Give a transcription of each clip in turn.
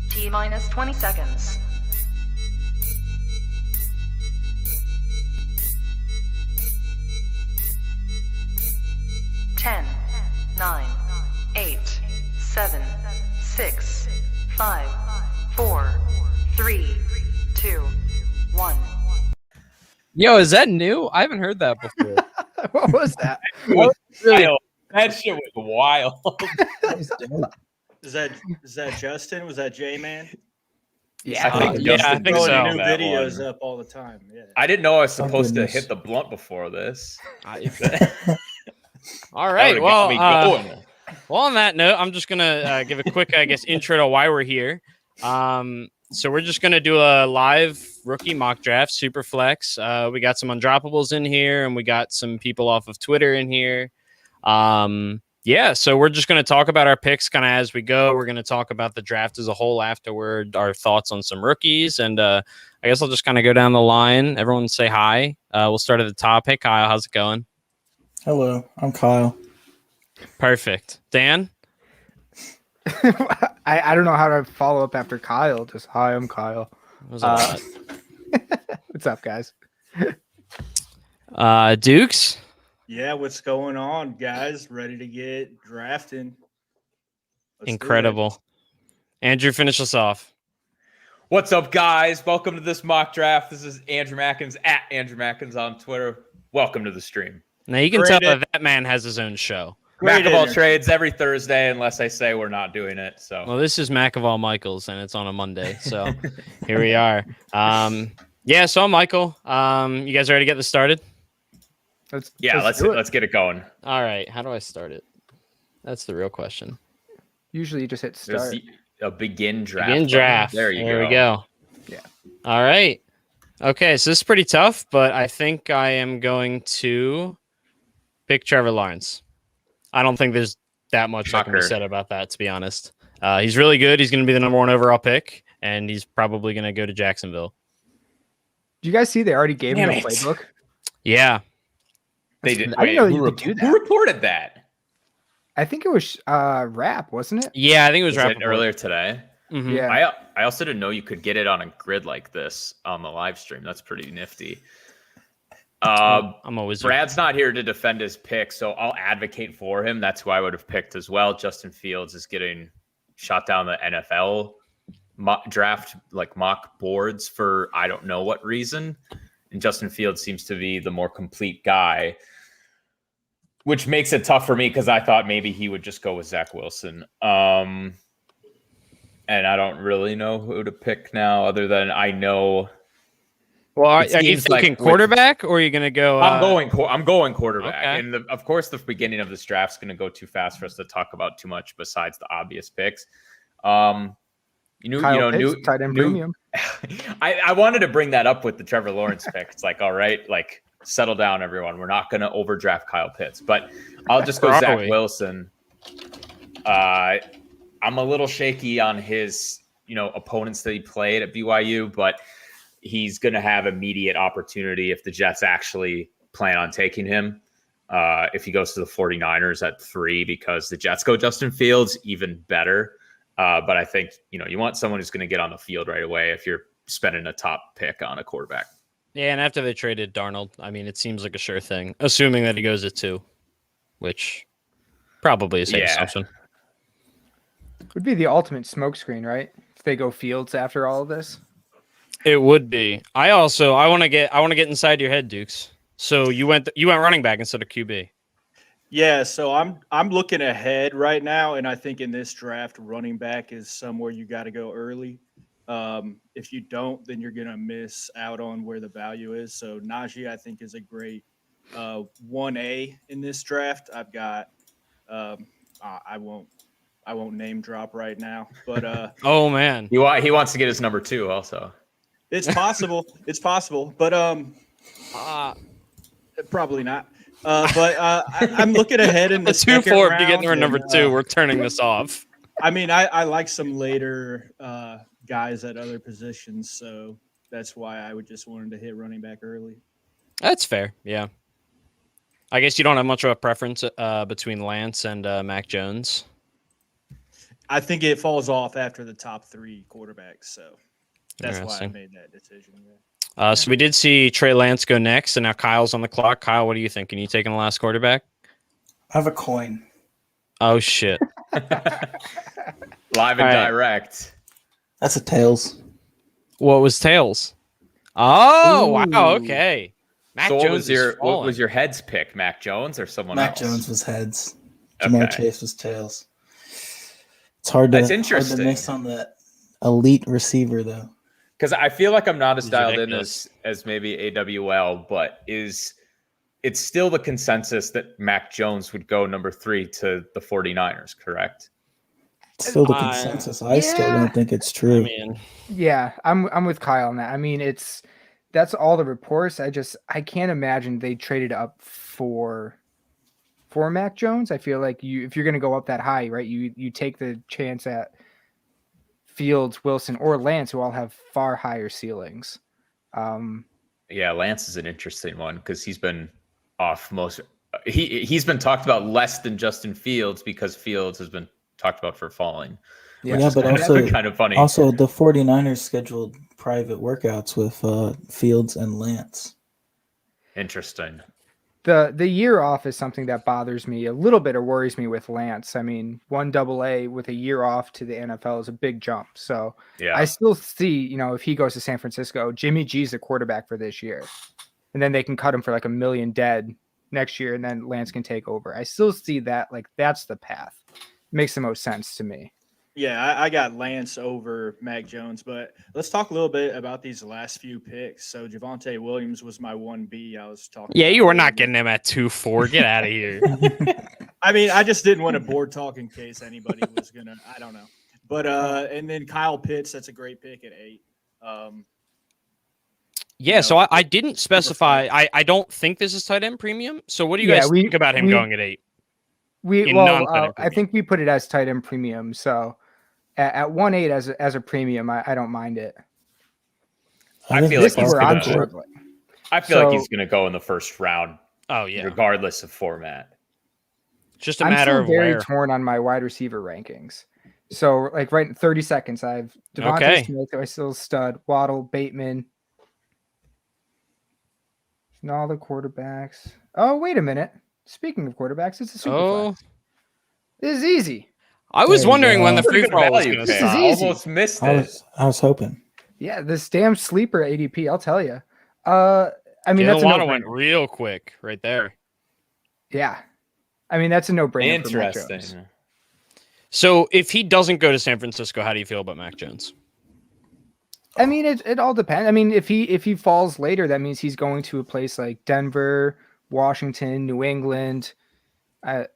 T-minus 20 seconds. 10, 9, 8, 7, 6, 5, 4, 3, 2, 1. Yo, is that new? I haven't heard that before. What was that? That shit was wild. Is that Justin? Was that J-Man? Yeah, I think I think Throwing so. new that videos one. up all the time. Yeah. I didn't know I was supposed to goodness. hit the blunt before this. All right. That Well, would've got me going. on that note, I'm just gonna give a quick, intro to why we're here. So we're just gonna do a live rookie mock draft, super flex. We got some undroppables in here, and we got some people off of Twitter in here. So we're just gonna talk about our picks kind of as we go. We're gonna talk about the draft as a whole afterward, our thoughts on some rookies, and I guess I'll just kind of go down the line. Everyone say hi. We'll start at the top. Hey, Kyle, how's it going? Hello, I'm Kyle. Perfect. Dan? I don't know how to follow up after Kyle. Just hi, I'm Kyle. That was a lot. What's up, guys? Dukes? Yeah, what's going on, guys? Ready to get drafting. Let's do it. Incredible. Andrew, finish us off. What's up, guys? Welcome to this mock draft. This is Andrew Mackins at Andrew Mackins on Twitter. Welcome to the stream. Now you can Great tell in- that man has his own show. Great Mac of all energy. trades every Thursday, unless I say we're not doing it. So Well, this is Mac of all Michaels, and it's on a Monday. So here we are. So I'm Michael. You guys ready to get this started? Let's do it. Let's get it going. All right. How do I start it? That's the real question. Usually you just hit There's start. a begin draft. Begin button. draft. There you we go. Yeah. All right. Okay, so this is pretty tough, but I think I am going to pick Trevor Lawrence. I don't think there's that much that can be Shocker. said about that, to be honest. He's really good. He's going to be the number 1 overall pick, and he's probably going to go to Jacksonville. Did you guys see they already gave him Damn a it. playbook? Yeah. They did. I didn't know you who, could do that. who reported that? I think it was Rap, wasn't it? Yeah, I think it was, Was it Rappaport. earlier today? Mhm. Yeah. I also didn't know you could get it on a grid like this on the live stream. That's pretty nifty. I'm a wizard. Brad's not here to defend his pick, so I'll advocate for him. That's who I would have picked as well. Justin Fields is getting shot down the NFL draft, like mock boards for I don't know what reason. And Justin Fields seems to be the more complete guy, which makes it tough for me because I thought maybe he would just go with Zach Wilson. And I don't really know who to pick now other than I know. Well, are It you seems like thinking with- quarterback, or are you going to go? I'm going quarterback, okay. and of course the beginning of this draft is going to go too fast for us to talk about too much besides the obvious picks. Kyle Pitts, tight end new- premium. I wanted to bring that up with the Trevor Lawrence pick. It's like, all right, like settle down, everyone. We're not going to overdraft Kyle Pitts, but I'll just go Where are Zach we? Wilson. I'm a little shaky on his, opponents that he played at BYU, but he's going to have immediate opportunity if the Jets actually plan on taking him. If he goes to the 49ers at 3 because the Jets go Justin Fields, even better. But I think, you want someone who's going to get on the field right away if you're spending a top pick on a quarterback. Yeah, and after they traded Darnold, I mean, it seems like a sure thing, assuming that he goes at 2, which probably is a safe Yeah. assumption. Would be the ultimate smokescreen, right? If they go Fields after all of this. It would be. I want to get inside your head, Dukes. So you went running back instead of QB. Yeah, so I'm looking ahead right now, and I think in this draft, running back is somewhere you got to go early. If you don't, then you're gonna miss out on where the value is. So Najee, I think, is a great 1A in this draft. I've got I won't name drop right now, but Oh man. He wants to get his number 2 also. it's possible. It's possible, but probably not. I'm looking ahead in the The 2-4. If second you get round, number number and, 2, we're turning this off. I mean, I like some later guys at other positions, so that's why I would just wanted to hit running back early. That's fair. Yeah. I guess you don't have much of a preference between Lance and Mac Jones. I think it falls off after the top 3 quarterbacks. So that's why I Interesting. made that decision. Yeah. So we did see Trey Lance go next, and now Kyle's on the clock. Kyle, what do you think? Are you taking the last quarterback? I have a coin. Oh, shit. Live and All right. direct. That's a tails. What was tails? Oh, wow. Ooh. Okay. Mac So Jones what falling. was your heads pick? Mac Jones or someone Mac else? Jones was heads. Jamar Okay. Chase was tails. It's hard to, That's hard interesting. to miss on that elite receiver, though. Because I feel like I'm not as He's dialed ridiculous. in as maybe AWL, but it's still the consensus that Mac Jones would go number 3 to the 49ers, correct? It's still the Uh, consensus. I still yeah. don't think it's true. I mean, Yeah, I'm with Kyle on that. I mean, that's all the reports. I can't imagine they traded up for Mac Jones. I feel like if you're going to go up that high, right? You take the chance at Fields, Wilson, or Lance, who all have far higher ceilings. Yeah, Lance is an interesting one because he's been off most. He's been talked about less than Justin Fields because Fields has been talked about for falling. Yeah, Yeah, but also kind of funny. Also, the 49ers scheduled private workouts with Fields and Lance. Interesting. The year off is something that bothers me a little bit or worries me with Lance. I mean, 1AA with a year off to the NFL is a big jump. So Yeah. I still see, if he goes to San Francisco, Jimmy G's the quarterback for this year. And then they can cut him for like $1 million dead next year, and then Lance can take over. I still see that, like, that's the path. Makes the most sense to me. Yeah, I got Lance over Mac Jones, but let's talk a little bit about these last few picks. So Javonte Williams was my 1B. I was talking. yeah, about you were earlier. not getting him at 2-4. Get out of here. I mean, I just didn't want to board talk in case anybody was gonna. I don't know, but and then Kyle Pitts. That's a great pick at 8. Yeah, so I didn't specify. I don't think this is tight end premium. So what do you guys think about him going at 8? In non-tight end I think we put it as tight end premium. So at 1.8 as a premium, I don't mind it. I think feel This like is he's where I'm gonna. struggling. I feel like So- he's going to go in the first round, Oh, yeah. regardless of format. Just a I'm matter still of very where. torn on my wide receiver rankings. So, like, right in 30 seconds, I have Devontae Okay. Smith, who I still stud, Waddle, Bateman, and all the quarterbacks. Oh, wait a minute. Speaking of quarterbacks, it's a super Oh, flex. This is easy. I was There you wondering when go. the free Pretty for good all was value going to pick. This is start. easy. Almost missed I it. was hoping. Yeah, this damn sleeper ADP, I'll tell you. I mean, that's a Jalen went no-brainer. real quick right there. Yeah. I mean, that's a no-brainer for Mac Jones. Interesting. So if he doesn't go to San Francisco, how do you feel about Mac Jones? I mean, it all depends. I mean, if he falls later, that means he's going to a place like Denver, Washington, New England. I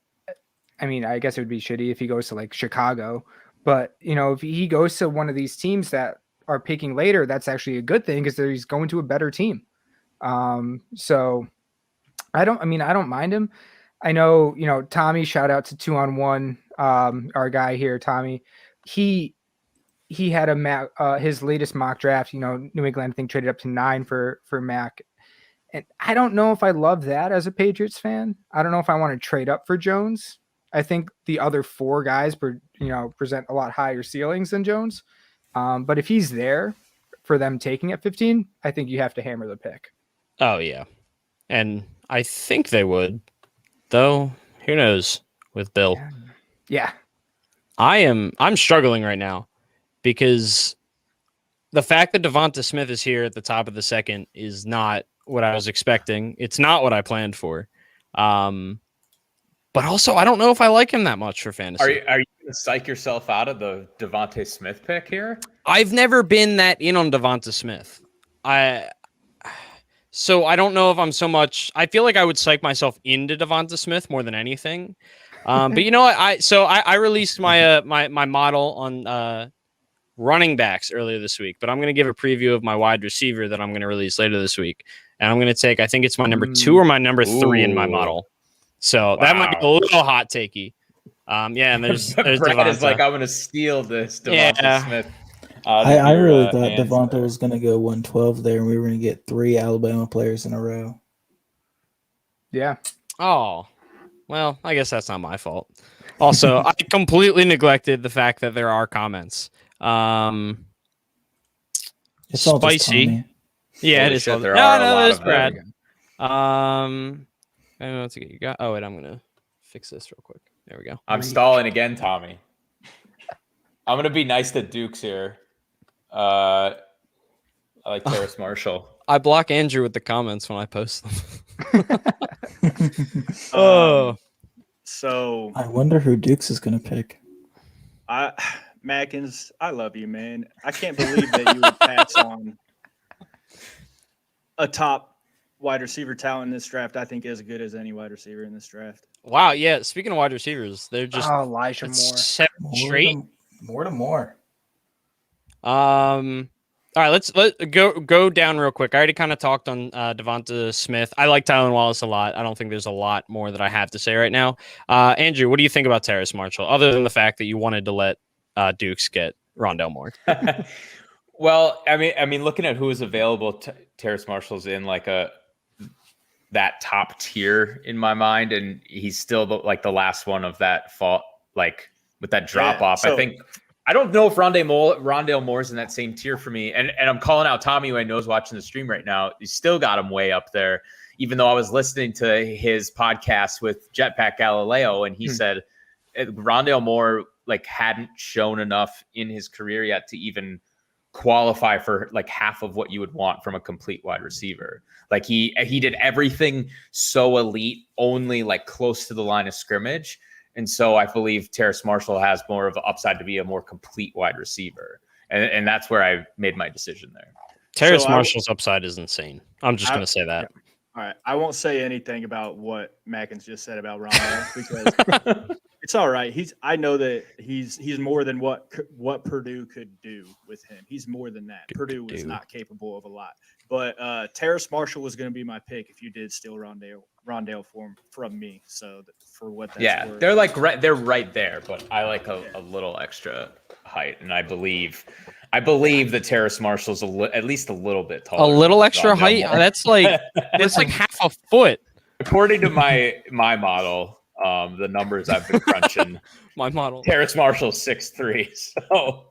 mean, I guess it would be shitty if he goes to like Chicago, but if he goes to one of these teams that are picking later, that's actually a good thing because he's going to a better team. So I don't mind him. I know, Tommy, shout out to 2-on-1, our guy here, Tommy. He had his latest mock draft, New England, I think, traded up to 9 for Mac. And I don't know if I love that as a Patriots fan. I don't know if I want to trade up for Jones. I think the other 4 guys, present a lot higher ceilings than Jones. But if he's there for them taking at 15, I think you have to hammer the pick. Oh, yeah. And I think they would, though. Who knows with Bill? Yeah. I'm struggling right now because the fact that Devonta Smith is here at the top of the second is not what I was expecting. It's not what I planned for. But also, I don't know if I like him that much for fantasy. Are you going to psych yourself out of the Devontae Smith pick here? I've never been that in on Devonta Smith. So I don't know if I'm so much. I feel like I would psych myself into Devonta Smith more than anything. But you know what? I released my my model on running backs earlier this week, but I'm going to give a preview of my wide receiver that I'm going to release later this week, and I'm going to take. I think it's my number 2 or my number 3 in my Ooh. model. So that might be a little hot takey. Yeah, and there's Brad is Devonta. like, I'm going to steal this Devonta Yeah. Smith. I really thought hands. Devonta was going to go 112 there, and we were going to get 3 Alabama players in a row. Yeah. Oh, well, I guess that's not my fault. Also, I completely neglected the fact that there are comments. It's all just Spicy. Tommy. Yeah, Holy it is. shit, all- there no, are a no, lot there's of Brad. them. I don't know what to get you got. Oh wait, I'm gonna fix this real quick. There we go. I'm stalling again, Tommy. I'm gonna be nice to Dukes here. I like Terrace Marshall. I block Andrew with the comments when I post them. Oh, So I wonder who Dukes is going to pick. Mackins, I love you, man. I can't believe that you would pass on a top wide receiver talent in this draft. I think as good as any wide receiver in this draft. wow. Yeah. Speaking of wide receivers, they're just Elijah Moore. seven straight. More to more. All right, let's go down real quick. I already kind of talked on Devonta Smith. I like Tylen Wallace a lot. I don't think there's a lot more that I have to say right now. Andrew, what do you think about Terrace Marshall, other than the fact that you wanted to let Dukes get Rondell Moore? Well, I mean, looking at who is available, Terrace Marshall's in like that top tier in my mind, and he's still the last one of that fall, like with that drop off. so- I don't know if Rondale Moore's in that same tier for me. And I'm calling out Tommy, who I know is watching the stream right now. He's still got him way up there, even though I was listening to his podcast with Jetpack Galileo, and he said Rondale Moore hadn't shown enough in his career yet to even qualify for half of what you would want from a complete wide receiver. He did everything so elite, only close to the line of scrimmage. And so I believe Terrace Marshall has more of an upside to be a more complete wide receiver. And that's where I made my decision there. Terrace Marshall's upside is insane. I'm just going to say that. Yeah. All right. I won't say anything about what Mackins just said about Rondale because it's all right. I know that he's more than what Purdue could do with him. He's more than that. Purdue was not capable of a lot. But Terrace Marshall was going to be my pick if you did steal Rondale from me. So for what that's worth. They're right there, but I like a little extra height, and I believe that Terrace Marshall's at least a little bit taller. A little extra Rondale height? Moore. That's like half a foot. According to my model, the numbers I've been crunching, My model. Terrace Marshall's 6'3", so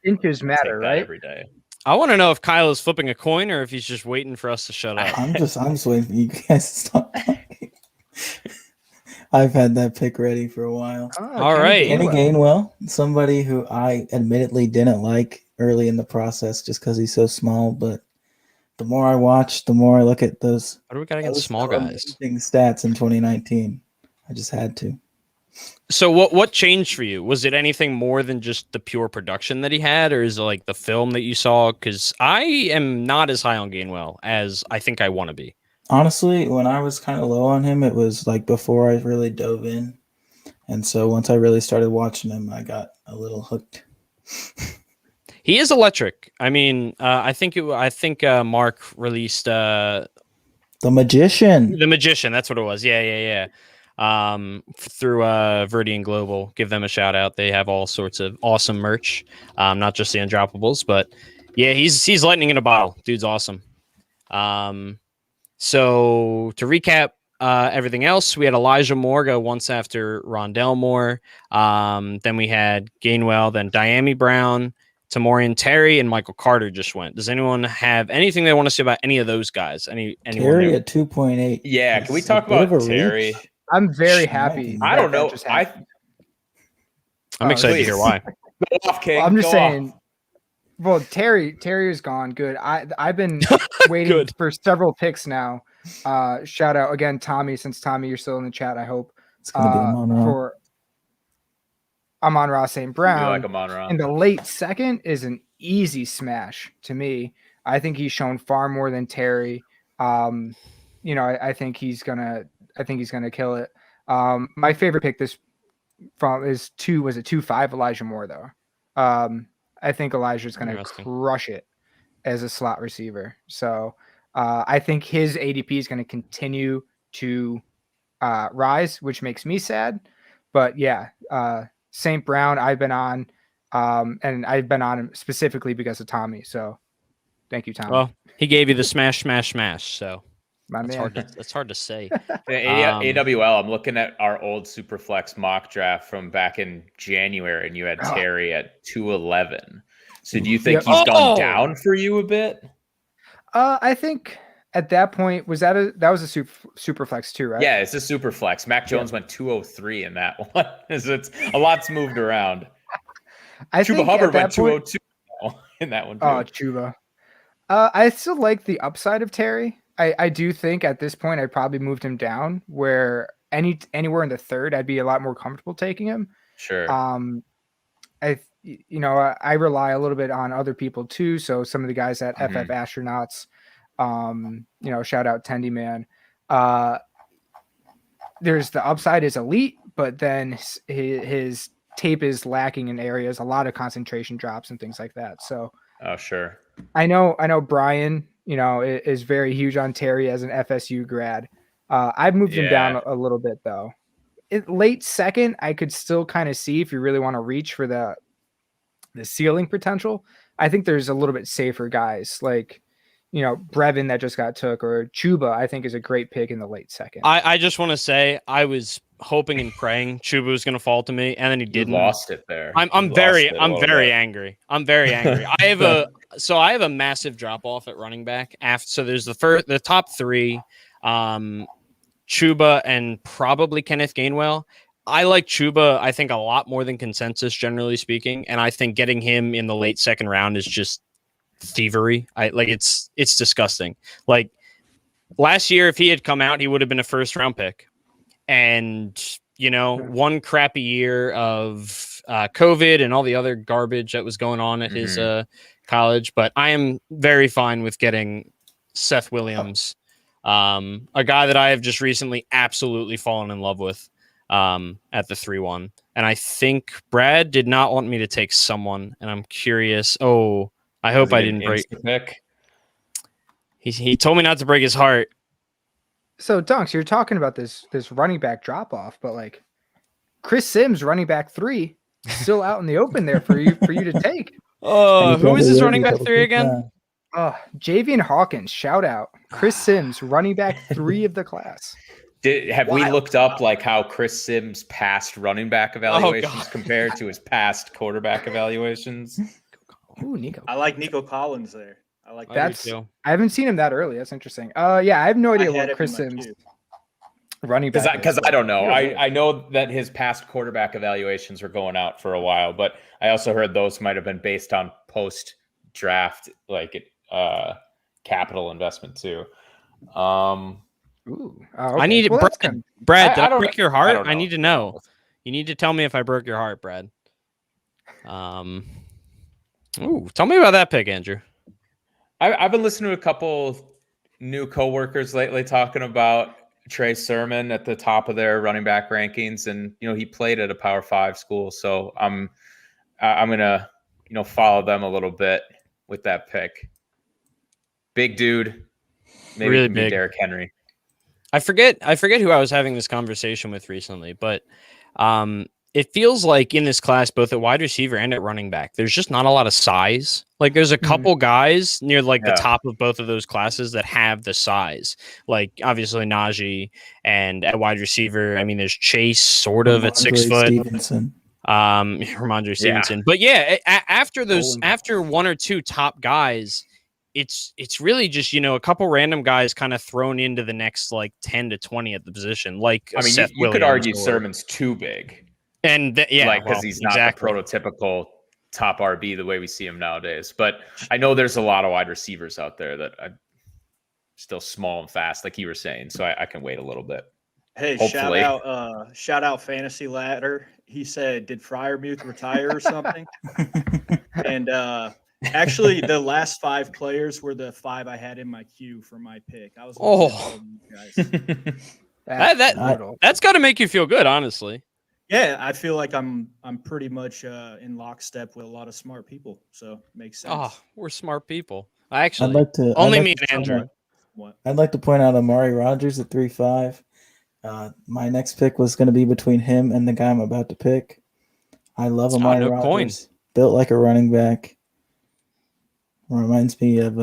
Inches matter, right? every day. I want to know if Kyle is flipping a coin or if he's just waiting for us to shut up. I'm just waiting for you guys to stop. I've had that pick ready for a while. All right. Kenny Gainwell, somebody who I admittedly didn't like early in the process just because he's so small, but the more I watch, the more I look at those. What do we got against small guys? Stats in 2019. I just had to. So what changed for you? Was it anything more than just the pure production that he had, or is it the film that you saw? Because I am not as high on Gainwell as I think I want to be. Honestly, when I was kind of low on him, it was before I really dove in. And so once I really started watching him, I got a little hooked. He is electric. I mean, I think Mark released The Magician. The Magician. That's what it was. Yeah. Through Verdian Global. Give them a shout out. They have all sorts of awesome merch. Not just the Undroppables, but yeah, he's lightning in a bottle. Dude's awesome. So to recap everything else, we had Elijah Moore go once after Rondell Moore. Then we had Gainwell, then Diami Brown, Tamorian Terry, and Michael Carter just went. Does anyone have anything they want to say about any of those guys? Anyone Terry at 2.8. Yeah, can we talk about Terry? I'm very happy. I don't know. I'm excited to hear why. Go off, King. Well, I'm just Go off. saying. Well, Terry is gone. Good. I've been waiting Good. for several picks now. Shout out again, Tommy. Since Tommy, you're still in the chat. I hope. It's gonna be Amon-Ra. For Amon-Ra St. You Brown. like Amon-Ra. In the late second is an easy smash to me. I think he's shown far more than Terry. I think he's gonna kill it. My favorite pick is 2.5 Elijah Moore though. I think Elijah's gonna crush it as a slot receiver. So I think his ADP is gonna continue to rise, which makes me sad. But yeah, St. Brown I've been on, and I've been on him specifically because of Tommy. So thank you, Tommy. Well, he gave you the smash. So My man. That's hard to say. AWL, I'm looking at our old Superflex mock draft from back in January, and you had Terry at 211. So do you think he's gone down for you a bit? I think at that point that was a super flex too, right? Yeah, it's a super flex. Mac Jones went 203 in that one. It's a lot's moved around. Chuba Hubbard went 202 in that one too. Oh, Chuba. I still like the upside of Terry. I do think at this point I probably moved him down where anywhere in the third I'd be a lot more comfortable taking him. Sure. I rely a little bit on other people too. So some of the guys at FF Astronauts, shout out Tendy Man. There's the upside is elite, but then his tape is lacking in areas, a lot of concentration drops and things like that. So, oh, sure. I know Brian, is very huge on Terry as an FSU grad. I've moved him down a little bit though. Late second, I could still kind of see if you really want to reach for the ceiling potential. I think there's a little bit safer guys like, Brevin that just got took, or Chuba, I think is a great pick in the late second. I just want to say I was hoping and praying Chuba was going to fall to me, and then he didn't. You lost it there. I'm very angry. I'm very angry. I have a massive drop off at running back. So there's the top three, Chuba and probably Kenneth Gainwell. I like Chuba, I think, a lot more than consensus, generally speaking, and I think getting him in the late second round is just thievery. It's disgusting. Like last year, if he had come out, he would have been a first round pick. And, one crappy year of COVID and all the other garbage that was going on at his college. But I am very fine with getting Seth Williams, a guy that I have just recently absolutely fallen in love with at the 3-1. And I think Brad did not want me to take someone. And I'm curious. Oh, I hope I didn't break. He told me not to break his heart. So, Dunks, you're talking about this running back drop off, but like Chris Sims, running back 3, still out in the open there for you to take. Oh, who is his running back 3 again? Javian Hawkins, shout out. Chris Sims, running back 3 of the class. Have we looked up like how Chris Sims' past running back evaluations compared to his past quarterback evaluations? Ooh, Nico. I like Nico Collins there. I like that. I haven't seen him that early. That's interesting. I have no idea what Chris Sims running back. Because I don't know. I know that his past quarterback evaluations were going out for a while, but I also heard those might have been based on post draft capital investment too. Okay. I need Brad. Did I break your heart? I need to know. You need to tell me if I broke your heart, Brad. Tell me about that pick, Andrew. I've been listening to a couple new coworkers lately talking about Trey Sermon at the top of their running back rankings, and he played at a Power 5 school, so I'm gonna follow them a little bit with that pick. Big dude, maybe really big. Derrick Henry. I forget who I was having this conversation with recently, but it feels like in this class, both at wide receiver and at running back, there's just not a lot of size. Like there's a couple guys near the top of both of those classes that have the size. Like obviously Najee, and at wide receiver, I mean, there's Chase sort of at 6 foot. Stevenson. Ramondre Stevenson. But after one or two top guys, it's really just, a couple random guys kind of thrown into the next 10 to 20 at the position. Like Seth you could argue Sermon's too big. And because he's not the prototypical top RB the way we see him nowadays. But I know there's a lot of wide receivers out there that are still small and fast, like you were saying. So I can wait a little bit. Hey, hopefully. shout out Fantasy Ladder. He said, "Did Freiermuth retire or something?" And actually, the last 5 players were the 5 I had in my queue for my pick. I was that's got to make you feel good, honestly. Yeah, I feel like I'm pretty much in lockstep with a lot of smart people, so makes sense. Oh, we're smart people. Only me and Andrew. I'd like to point out Amari Rodgers at 3.5. My next pick was going to be between him and the guy I'm about to pick. I love Amari Rodgers. Built like a running back. Reminds me of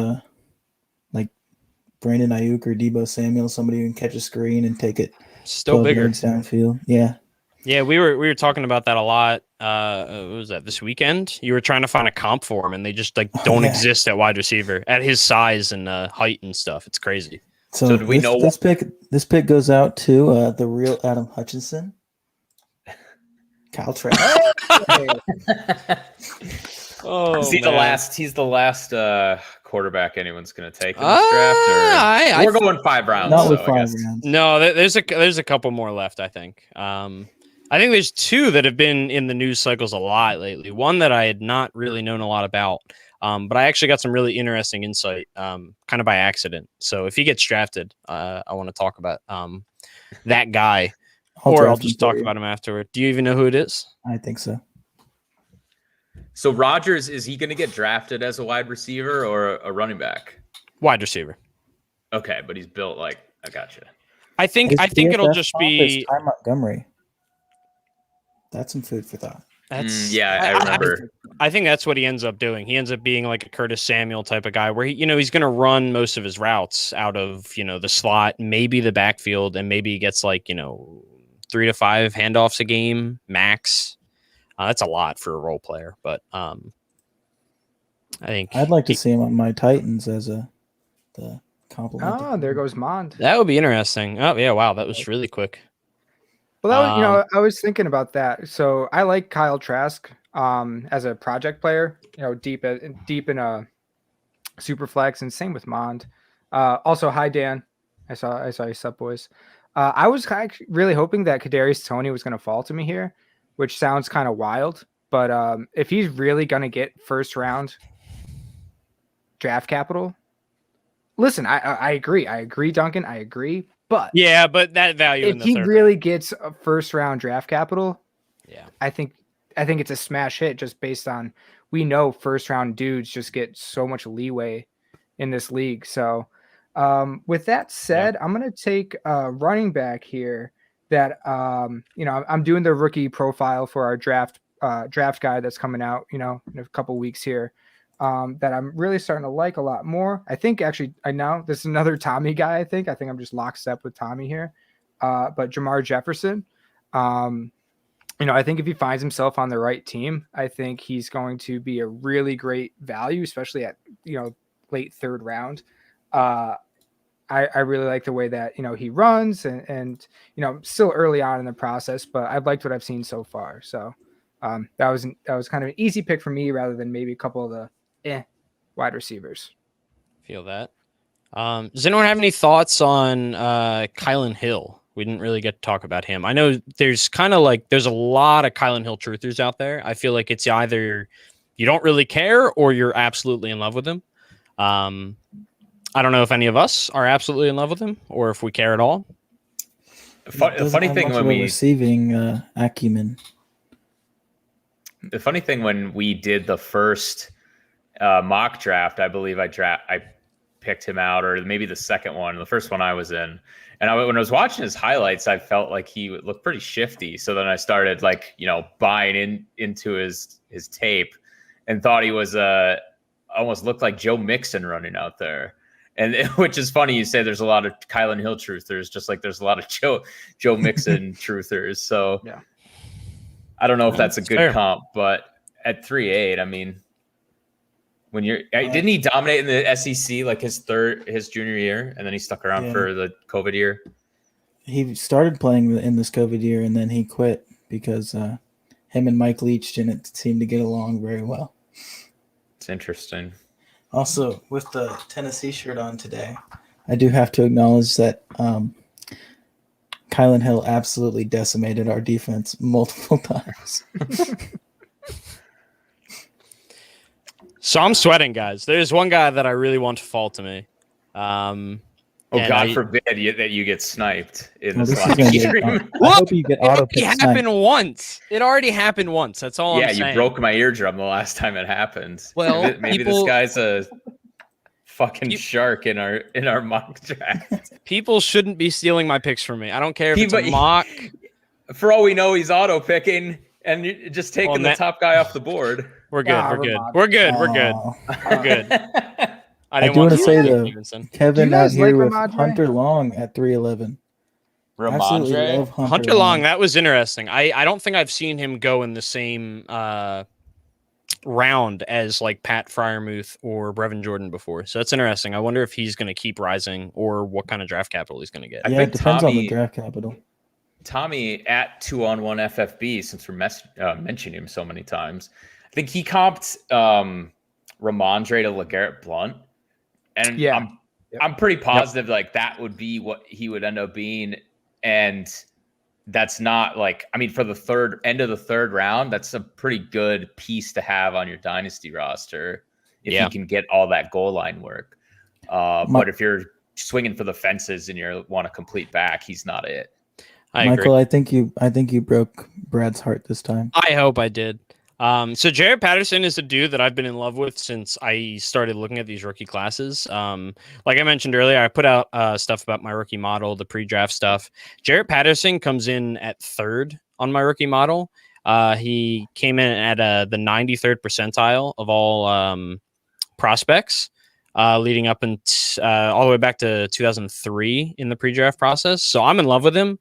Brandon Ayuk or Debo Samuel, somebody who can catch a screen and take it Still bigger yards downfield. Yeah. Yeah, we were talking about that a lot. What was that this weekend? You were trying to find a comp for him, and they just don't exist at wide receiver at his size and height and stuff. It's crazy. So do we know this pick? This pick goes out to the real Adam Hutchinson, Kyle Trask. Oh, is he the last? He's the last quarterback anyone's going to take in this draft. Or we're going 5 rounds. Not with 5 rounds. No, there's a couple more left. I think. I think there's 2 that have been in the news cycles a lot lately. One that I had not really known a lot about, but I actually got some really interesting insight, kind of by accident. So if he gets drafted, I want to talk about that guy, I'll just talk about him afterward. Do you even know who it is? I think so. So Rodgers, is he going to get drafted as a wide receiver or a running back? Wide receiver. Okay, but he's built like I gotcha. I think it'll just be Ty Montgomery. That's some food for thought. I remember. I think that's what he ends up doing. He ends up being like a Curtis Samuel type of guy where he's going to run most of his routes out of, the slot, maybe the backfield, and maybe he gets 3 to 5 handoffs a game max. That's a lot for a role player, but I think I'd like to see him on my Titans as the compliment. Oh, there goes Mond. That would be interesting. Oh yeah, wow, that was really quick. Well, that was, I was thinking about that. So I like Kyle Trask as a project player. Deep in a super flex, and same with Mond. Also, hi Dan. I saw you sup boys. I was really hoping that Kadarius Toney was going to fall to me here, which sounds kind of wild. But if he's really going to get first round draft capital, listen, I agree. I agree, Duncan. I agree. But yeah, but that value if he really gets a first round draft capital, yeah, I think it's a smash hit just based on we know first round dudes just get so much leeway in this league. So with that said, I'm going to take a running back here that I'm doing the rookie profile for our draft guide that's coming out, in a couple weeks here. That I'm really starting to like a lot more. I think actually I know this is another Tommy guy. I think I'm just lockstep with Tommy here. But Jamar Jefferson, I think if he finds himself on the right team, I think he's going to be a really great value, especially at, late 3rd round. I really like the way that, he runs and still early on in the process, but I've liked what I've seen so far. So that was kind of an easy pick for me rather than maybe a couple of the wide receivers. Feel that. Does anyone have any thoughts on Kylan Hill? We didn't really get to talk about him. I know there's there's a lot of Kylan Hill truthers out there. I feel like it's either you don't really care or you're absolutely in love with him. I don't know if any of us are absolutely in love with him or if we care at all. The funny thing when we receiving acumen. The funny thing when we did the first mock draft, I believe I picked him out, or maybe the second one, the first one I was in. And when I was watching his highlights, I felt like he looked pretty shifty. So then I started buying into his tape and thought he was almost looked like Joe Mixon running out there. And which is funny, you say there's a lot of Kylan Hill truthers, just like there's a lot of Joe Mixon truthers. So yeah. I don't know if that's a good fair comp, but at 3.8, I mean, when didn't he dominate in the SEC like his junior year, and then he stuck around for the COVID year? He started playing in this COVID year, and then he quit because him and Mike Leach didn't seem to get along very well. It's interesting. Also, with the Tennessee shirt on today, I do have to acknowledge that Kylan Hill absolutely decimated our defense multiple times. So I'm sweating, guys. There's one guy that I really want to fall to me. God forbid that you get sniped in this live stream. I hope you get auto It happened once. It already happened once. That's all I'm saying. Yeah, you broke my eardrum the last time it happened. Well, maybe this guy's a fucking shark in our mock draft. People shouldn't be stealing my picks from me. I don't care if it's a mock. For all we know, he's auto picking and you're just taking the top guy off the board. We're good. We're good. We're good. We're good. We're good. I do didn't want want to say Ramondre though, Stevenson. Kevin Do you out guys here like with Ramondre? Hunter Long at 311. Absolutely Ramondre. love Hunter Long, that was interesting. I don't think I've seen him go in the same round as like Pat Fryermuth or Brevin Jordan before. So that's interesting. I wonder if he's going to keep rising or what kind of draft capital he's going to get. I Yeah, think it depends on the Tommy- draft capital. Tommy at 2-on-1 FFB, since we're mentioning him so many times, I think he comped Ramondre to LeGarrette Blount, and Yeah. I'm pretty positive like that would be what he would end up being, and that's not like, I mean, for the end of the third round, that's a pretty good piece to have on your dynasty roster if you can get all that goal line work. But if you're swinging for the fences and you want a complete back, he's not it. Michael, I think you broke Brad's heart this time. I hope I did. So Jared Patterson is a dude that I've been in love with since I started looking at these rookie classes. Like I mentioned earlier, I put out stuff about my rookie model, the pre-draft stuff. Jared Patterson comes in at 3rd on my rookie model. He came in at the 93rd percentile of all prospects, leading up and all the way back to 2003 in the pre-draft process. So I'm in love with him.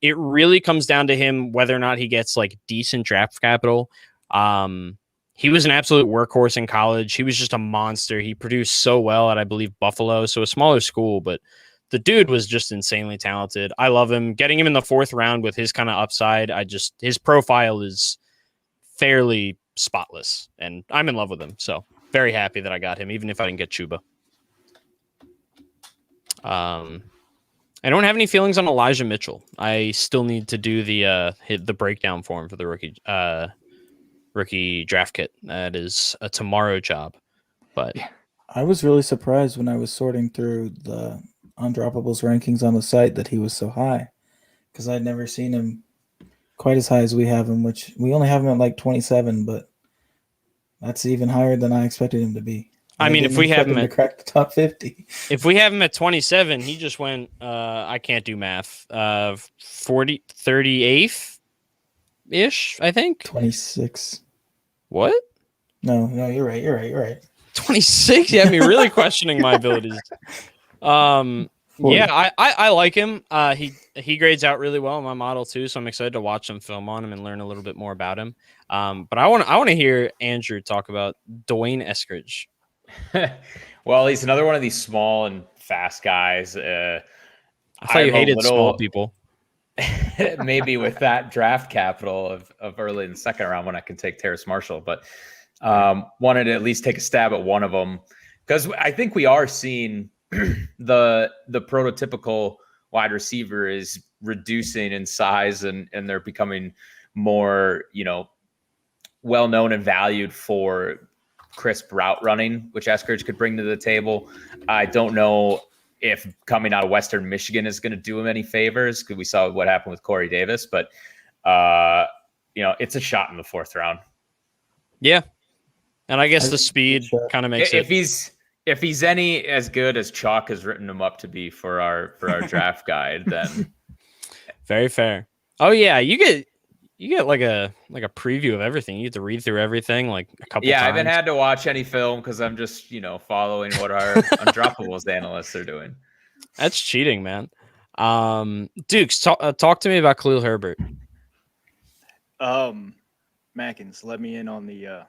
It really comes down to him whether or not he gets like decent draft capital. He was an absolute workhorse in college. He was just a monster. He produced so well at, I believe, Buffalo, so a smaller school, but the dude was just insanely talented. I love him. Getting him in the 4th round with his kind of upside, his profile is fairly spotless, and I'm in love with him. So very happy that I got him, even if I didn't get Chuba. I don't have any feelings on Elijah Mitchell. I still need to do the breakdown form for the rookie draft kit. That is a tomorrow job. But I was really surprised when I was sorting through the Undroppables rankings on the site that he was so high, because I'd never seen him quite as high as we have him, which we only have him at like 27, but that's even higher than I expected him to be. I mean, if we have him to crack the top 50, if we have him at 27, he just went. I can't do math. 38th ish. I think 26. What? No, you're right. 26. You have me really questioning my abilities. 40. Yeah, I like him. He grades out really well in my model too, so I'm excited to watch some film on him and learn a little bit more about him. But I want to hear Andrew talk about Dwayne Eskridge. Well, he's another one of these small and fast guys. I thought you hated small people. Maybe with that draft capital of early in the 2nd round when I can take Terrace Marshall, but wanted to at least take a stab at one of them, because I think we are seeing the prototypical wide receiver is reducing in size, and they're becoming more, well known and valued for crisp route running, which Eskridge could bring to the table. I don't know if coming out of Western Michigan is going to do him any favors, because we saw what happened with Corey Davis, but it's a shot in the 4th round. Yeah. And I guess the speed kind of makes it. If he's any as good as Chalk has written him up to be for our draft guide, then very fair. Oh yeah, you get like a preview of everything. You get to read through everything like a couple times. I haven't had to watch any film because I'm just following what our Undroppables analysts are doing. That's cheating, man. Dukes, talk to me about Khalil Herbert. Mackins, let me in on the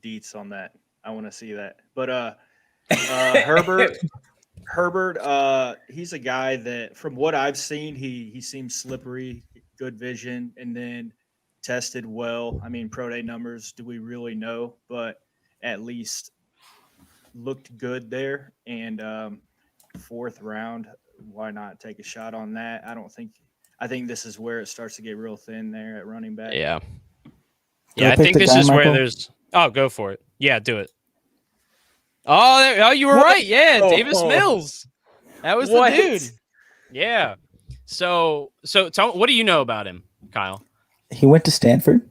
deets on that. I want to see that. But Herbert, he's a guy that, from what I've seen, he seems slippery, good vision, and then tested well. I mean, pro day numbers, do we really know? But at least looked good there. And 4th round, why not take a shot on that? I think this is where it starts to get real thin there at running back. Yeah. Yeah, I think this is where there's. Oh, go for it. Yeah, do it. Oh, you were right. Yeah, Davis Mills. There was the dude. Yeah. So tell, what do you know about him, Kyle? He went to Stanford.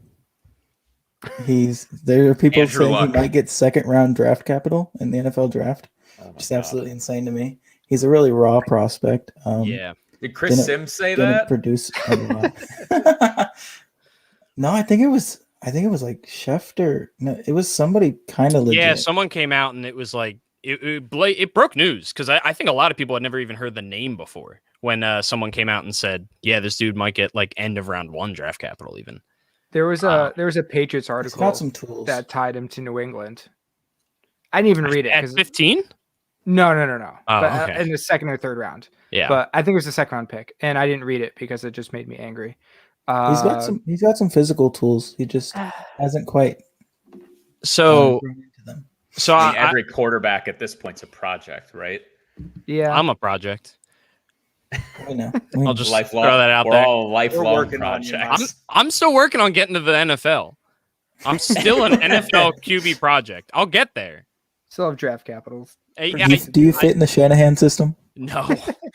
There are people Andrew saying Luck. he might get 2nd round draft capital in the NFL draft. Just absolutely insane to me. He's a really raw prospect. Yeah. Did Chris Sims say didn't that? Produce a lot. No, I think it was I think it was like Schefter. No, it was somebody kind of legit. Yeah, someone came out and it was like it broke news because I think a lot of people had never even heard the name before when someone came out and said, "Yeah, this dude might get like end of round 1 draft capital." Even There was a Patriots He's article got some tools. that tied him to New England. I didn't even read it at 15. No. Oh, But, okay. in the second or third round. Yeah, But I think it was the second round pick, and I didn't read it because it just made me angry. He's got some physical tools. He just hasn't quite so grown into them. so I mean, I, every quarterback at this point's a project, right? Yeah. I'm a project. I know. I'll just Lifelong. throw that out We're there. all lifelong working on you, projects. I'm still working on getting to the NFL. I'm still an NFL QB project. I'll get there. Still have draft capitals. Yeah, Do you fit in the Shanahan system? no,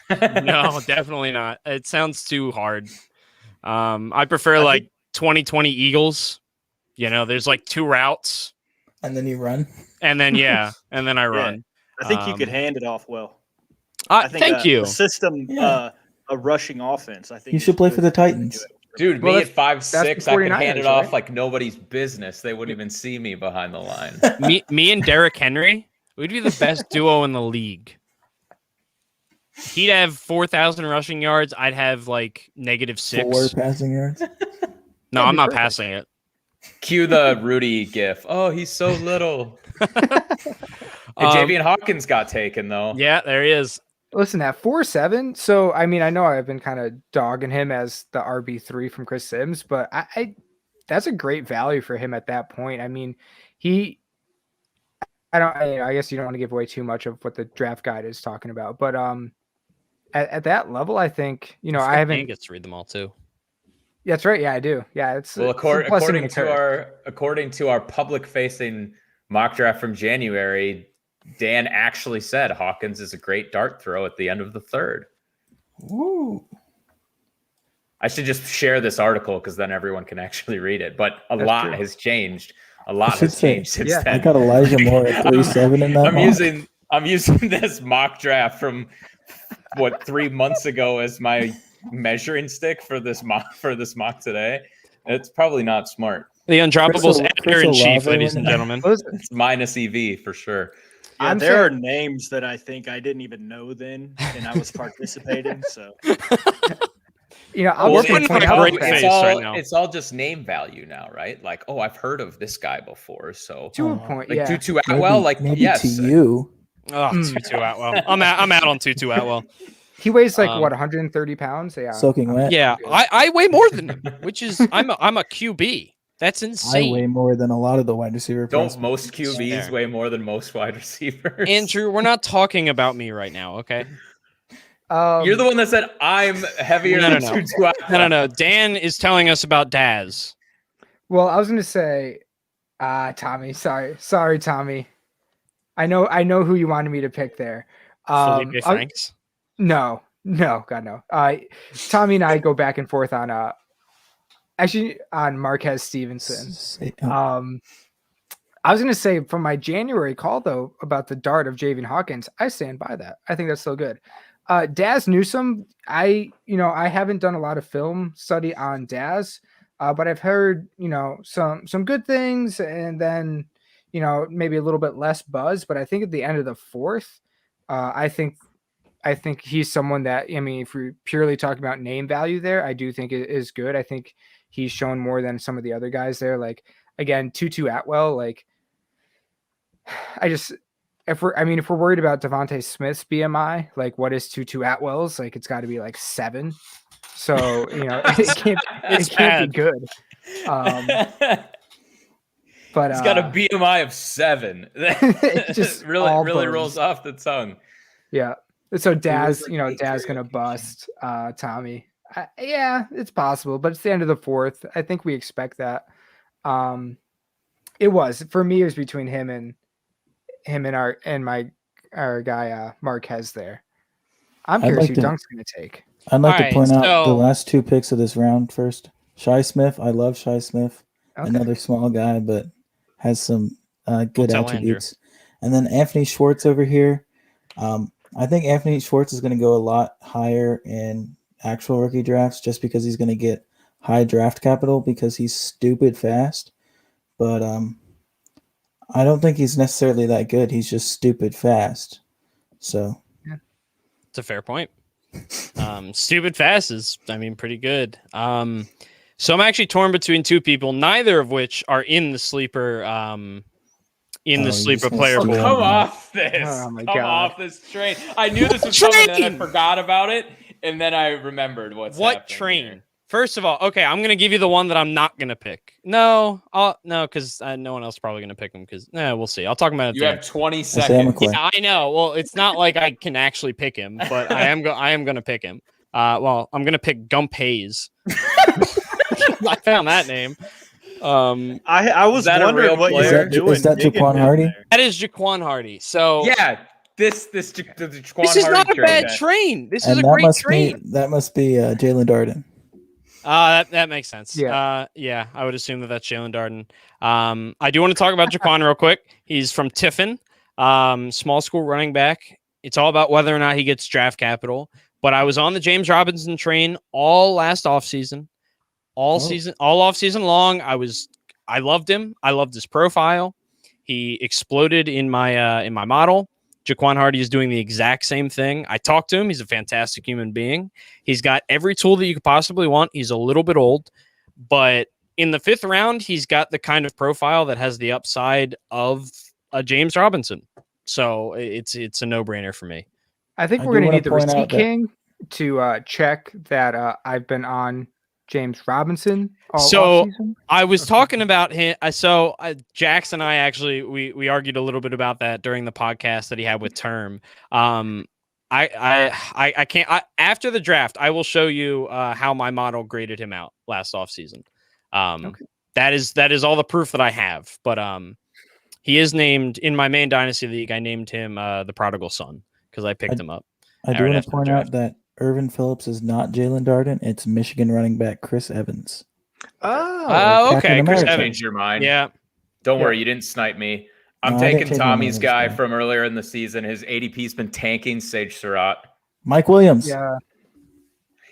no, definitely not. It sounds too hard. I prefer like 2020 Eagles. You know, there's like 2 routes, And then you run. and then and then I run. I think you could hand it off well. Thank you. The system, Yeah. a rushing offense. I think You is should play good for the you to do Titans. it. Dude, Well, me that's- at 5'6", that's I could hand 49ers, it off right? like nobody's business. They wouldn't even see me behind the line. me and Derrick Henry, we'd be the best duo in the league. He'd have 4,000 rushing yards. I'd have like -6. 4 passing yards. No, I'm not perfect. passing it. Cue the Rudy gif. Oh, he's so little. And Javian Hawkins got taken though. Yeah, there he is. Listen, at 4.7. So I mean, I know I've been kind of dogging him as the RB3 from Chris Sims, but I that's a great value for him at that point. I mean, I guess you don't want to give away too much of what the draft guide is talking about, but at that level, I think I Dan haven't. gets to read them all too. That's right. Yeah, I do. Yeah, it's Well, it's a blessing and according a curse. to our public-facing mock draft from January, Dan actually said Hawkins is a great dart throw at the end of the 3rd. Woo. I should just share this article because then everyone can actually read it. But a That's lot true. has changed. A lot should has say- changed since Yeah. then. I got Elijah Moore at 3.7 in that mock. I'm using this mock draft from 3 months ago as my measuring stick for this mock today. It's probably not smart. The Undroppables Crystal editor-in-chief, Lava ladies and winner. gentlemen. What is it? It's minus EV for sure. Yeah, I'm there are saying- names that I think I didn't even know then, and I was participating. So I'm We're just putting gonna on point a out great that face all, right now. it's all just name value now, right? Like, oh, I've heard of this guy before. So to a Oh, point. like Yeah. Tutu Atwell, like maybe yes. to you. Oh, Tutu Atwell. I'm out on Tutu Atwell. He weighs like 130 130 pounds. Yeah. Soaking wet. Yeah, I weigh more than him, which is I'm a QB. That's I insane. weigh more than a lot of the wide receiver. Don't prospects. most QBs Fair. weigh more than most wide receivers? Andrew, we're not talking about me right now, okay? You're the one that said I'm heavier No, than no. Tutu Atwell. No. Dan is telling us about Daz. Well, I was gonna say, Tommy. Sorry, Tommy. I know who you wanted me to pick there. Felipe Franks. No, God no. Tommy and I go back and forth on actually on Marquez Stevenson. I was gonna say from my January call though about the dart of Javian Hawkins, I stand by that. I think that's still good. Daz Newsome, I haven't done a lot of film study on Daz, but I've heard some good things, and then maybe a little bit less buzz. But I think at the end of the 4th, I think he's someone that, I mean, if we're purely talking about name value there, I do think it is good. I think he's shown more than some of the other guys there. Like again, Tutu Atwell, like if we're worried about Devontae Smith's BMI, like what is Tutu Atwell's? Like it's got to be like 7. So it can't be good. But He's got a BMI of 7. That just really all really bones. rolls off the tongue. Yeah. So Daz, was like Daz gonna bust Tommy. Yeah, it's possible, but it's the end of the 4th. I think we expect that. It was for me. It was between him and our guy Marquez there. I'm I'd curious like who to- Dunk's gonna take. I'd like Alright, to point out the so- last 2 picks of this round first. Shai Smith. I love Shai Smith. Okay. Another small guy, but has some good tell Andrew. attributes. And then Anthony Schwartz over here. I think Anthony Schwartz is going to go a lot higher in actual rookie drafts just because he's going to get high draft capital because he's stupid fast. but I don't think he's necessarily that good. He's just stupid fast. So It's a fair point. Stupid fast is, pretty good. So I'm actually torn between two people, neither of which are in the sleeper. Player Come pool. Come off this. Oh my Come God. off this train. I knew this was coming, and then I forgot about it, and then I remembered What happening train? here. First of all, okay, I'm gonna give you the one that I'm not gonna pick. No, because no one else is probably gonna pick him. Because we'll see. I'll talk about it. You at the have 20 Isaiah seconds. McCoy. Yeah, I know. Well, it's not like I can actually pick him, but I am gonna pick him. I'm gonna pick Gump Hayes. I found that name. I was Is that a wondering real what you player? were doing. Is that digging Jaquan in Hardy? there. That is Jaquan Hardy. So Yeah, this this is not a bad train. This is And a that great must train. be Jalen Darden. That makes sense. Yeah, I would assume that's Jalen Darden. I do want to talk about Jaquan real quick. He's from Tiffin, small school running back. It's all about whether or not he gets draft capital. But I was on the James Robinson train all last offseason, all offseason long. I loved him. I loved his profile. He exploded in my model. Jaquan Hardy is doing the exact same thing. I talked to him. He's a fantastic human being. He's got every tool that you could possibly want. He's a little bit old, but in the 5th round, he's got the kind of profile that has the upside of a James Robinson. So it's a no-brainer for me. I think I we're do going to wanna need the point out receipt that- king to check that I've been on James Robinson all So, offseason. I was talking about him. Jax and I actually we argued a little bit about that during the podcast that he had with Term. I can't. After the draft, I will show you how my model graded him out last offseason. Okay. That is all the proof that I have. But he is named in my main dynasty league. I named him the prodigal son because I picked him up. I do Right want after to the point draft. out that Irvin Phillips is not Jalen Darden. It's Michigan running back Chris Evans. Oh, okay, Captain Chris America. Evans. Change your mind. Yeah, Don't Yeah. worry, you didn't snipe me. I'm No, I didn't taking change my Tommy's mind, guy this guy. from earlier in the season. His ADP's been tanking, Sage Surratt. Mike Williams. Yeah.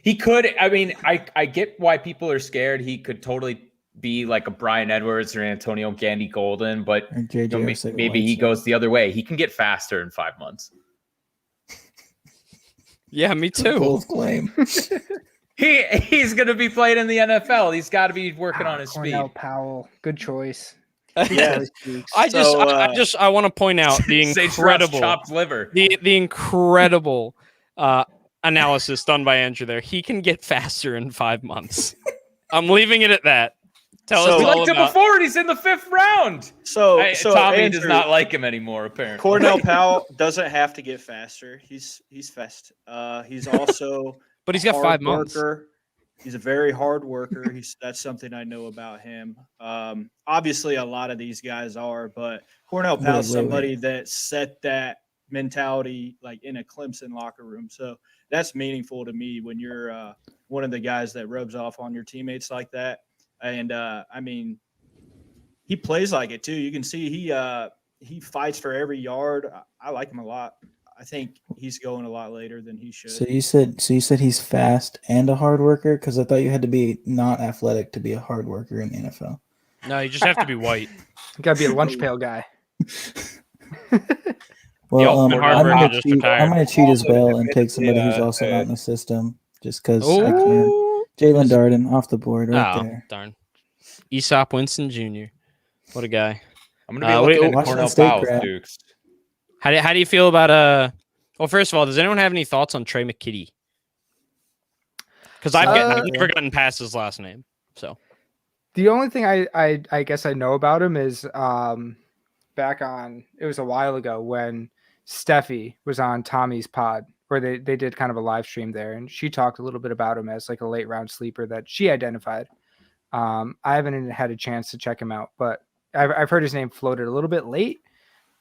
He could. I get why people are scared. He could totally be like a Brian Edwards or Antonio Gandy Golden, but Or JJ Arcega maybe he Whiteside. goes the other way. He can get faster in 5 months. yeah, me too. Bold claim. He's going to be playing in the NFL. He's got to be working on his speed. Cornell Powell. Good choice. Good Yeah. choice, Dukes. I want to point out the Sage Surratt's incredible chopped liver. the incredible analysis done by Andrew there. He can get faster in 5 months. I'm leaving it at that. Tell So- us We all liked him about. before, and he's in the 5th round. So Tommy Andrew, does not like him anymore, apparently. Cornell Powell doesn't have to get faster. He's fast. He's also But he's got hard 5 months. worker. He's a very hard worker. That's something I know about him. Obviously, a lot of these guys are, but Cornell Powell's wait. somebody that set that mentality like in a Clemson locker room. So that's meaningful to me when you're one of the guys that rubs off on your teammates like that. And I mean, he plays like it too. You can see he fights for every yard. I like him a lot. I think he's going a lot later than he should. So you said he's fast and a hard worker? Because I thought you had to be not athletic to be a hard worker in the NFL. No, you just have to be white. You gotta be a lunch pail guy. Well, ultimate hard I'm worker gonna just cheat. retired. I'm gonna cheat as well and take admits somebody the, who's also not in the system, just because I can. Oh, Jalen Darden off the board right there. darn. Aesop Winston Jr. What a guy. I'm going to be what- looking at Washington Cornell State Powell, grad. Dukes. How do you feel about well, first of all, does anyone have any thoughts on Trey McKitty? Because I've never gotten past his last name. So The only thing I guess I know about him is back on, it was a while ago when Steffi was on Tommy's pod where they did kind of a live stream there, and she talked a little bit about him as like a late round sleeper that she identified. I haven't had a chance to check him out, but I've heard his name floated a little bit late.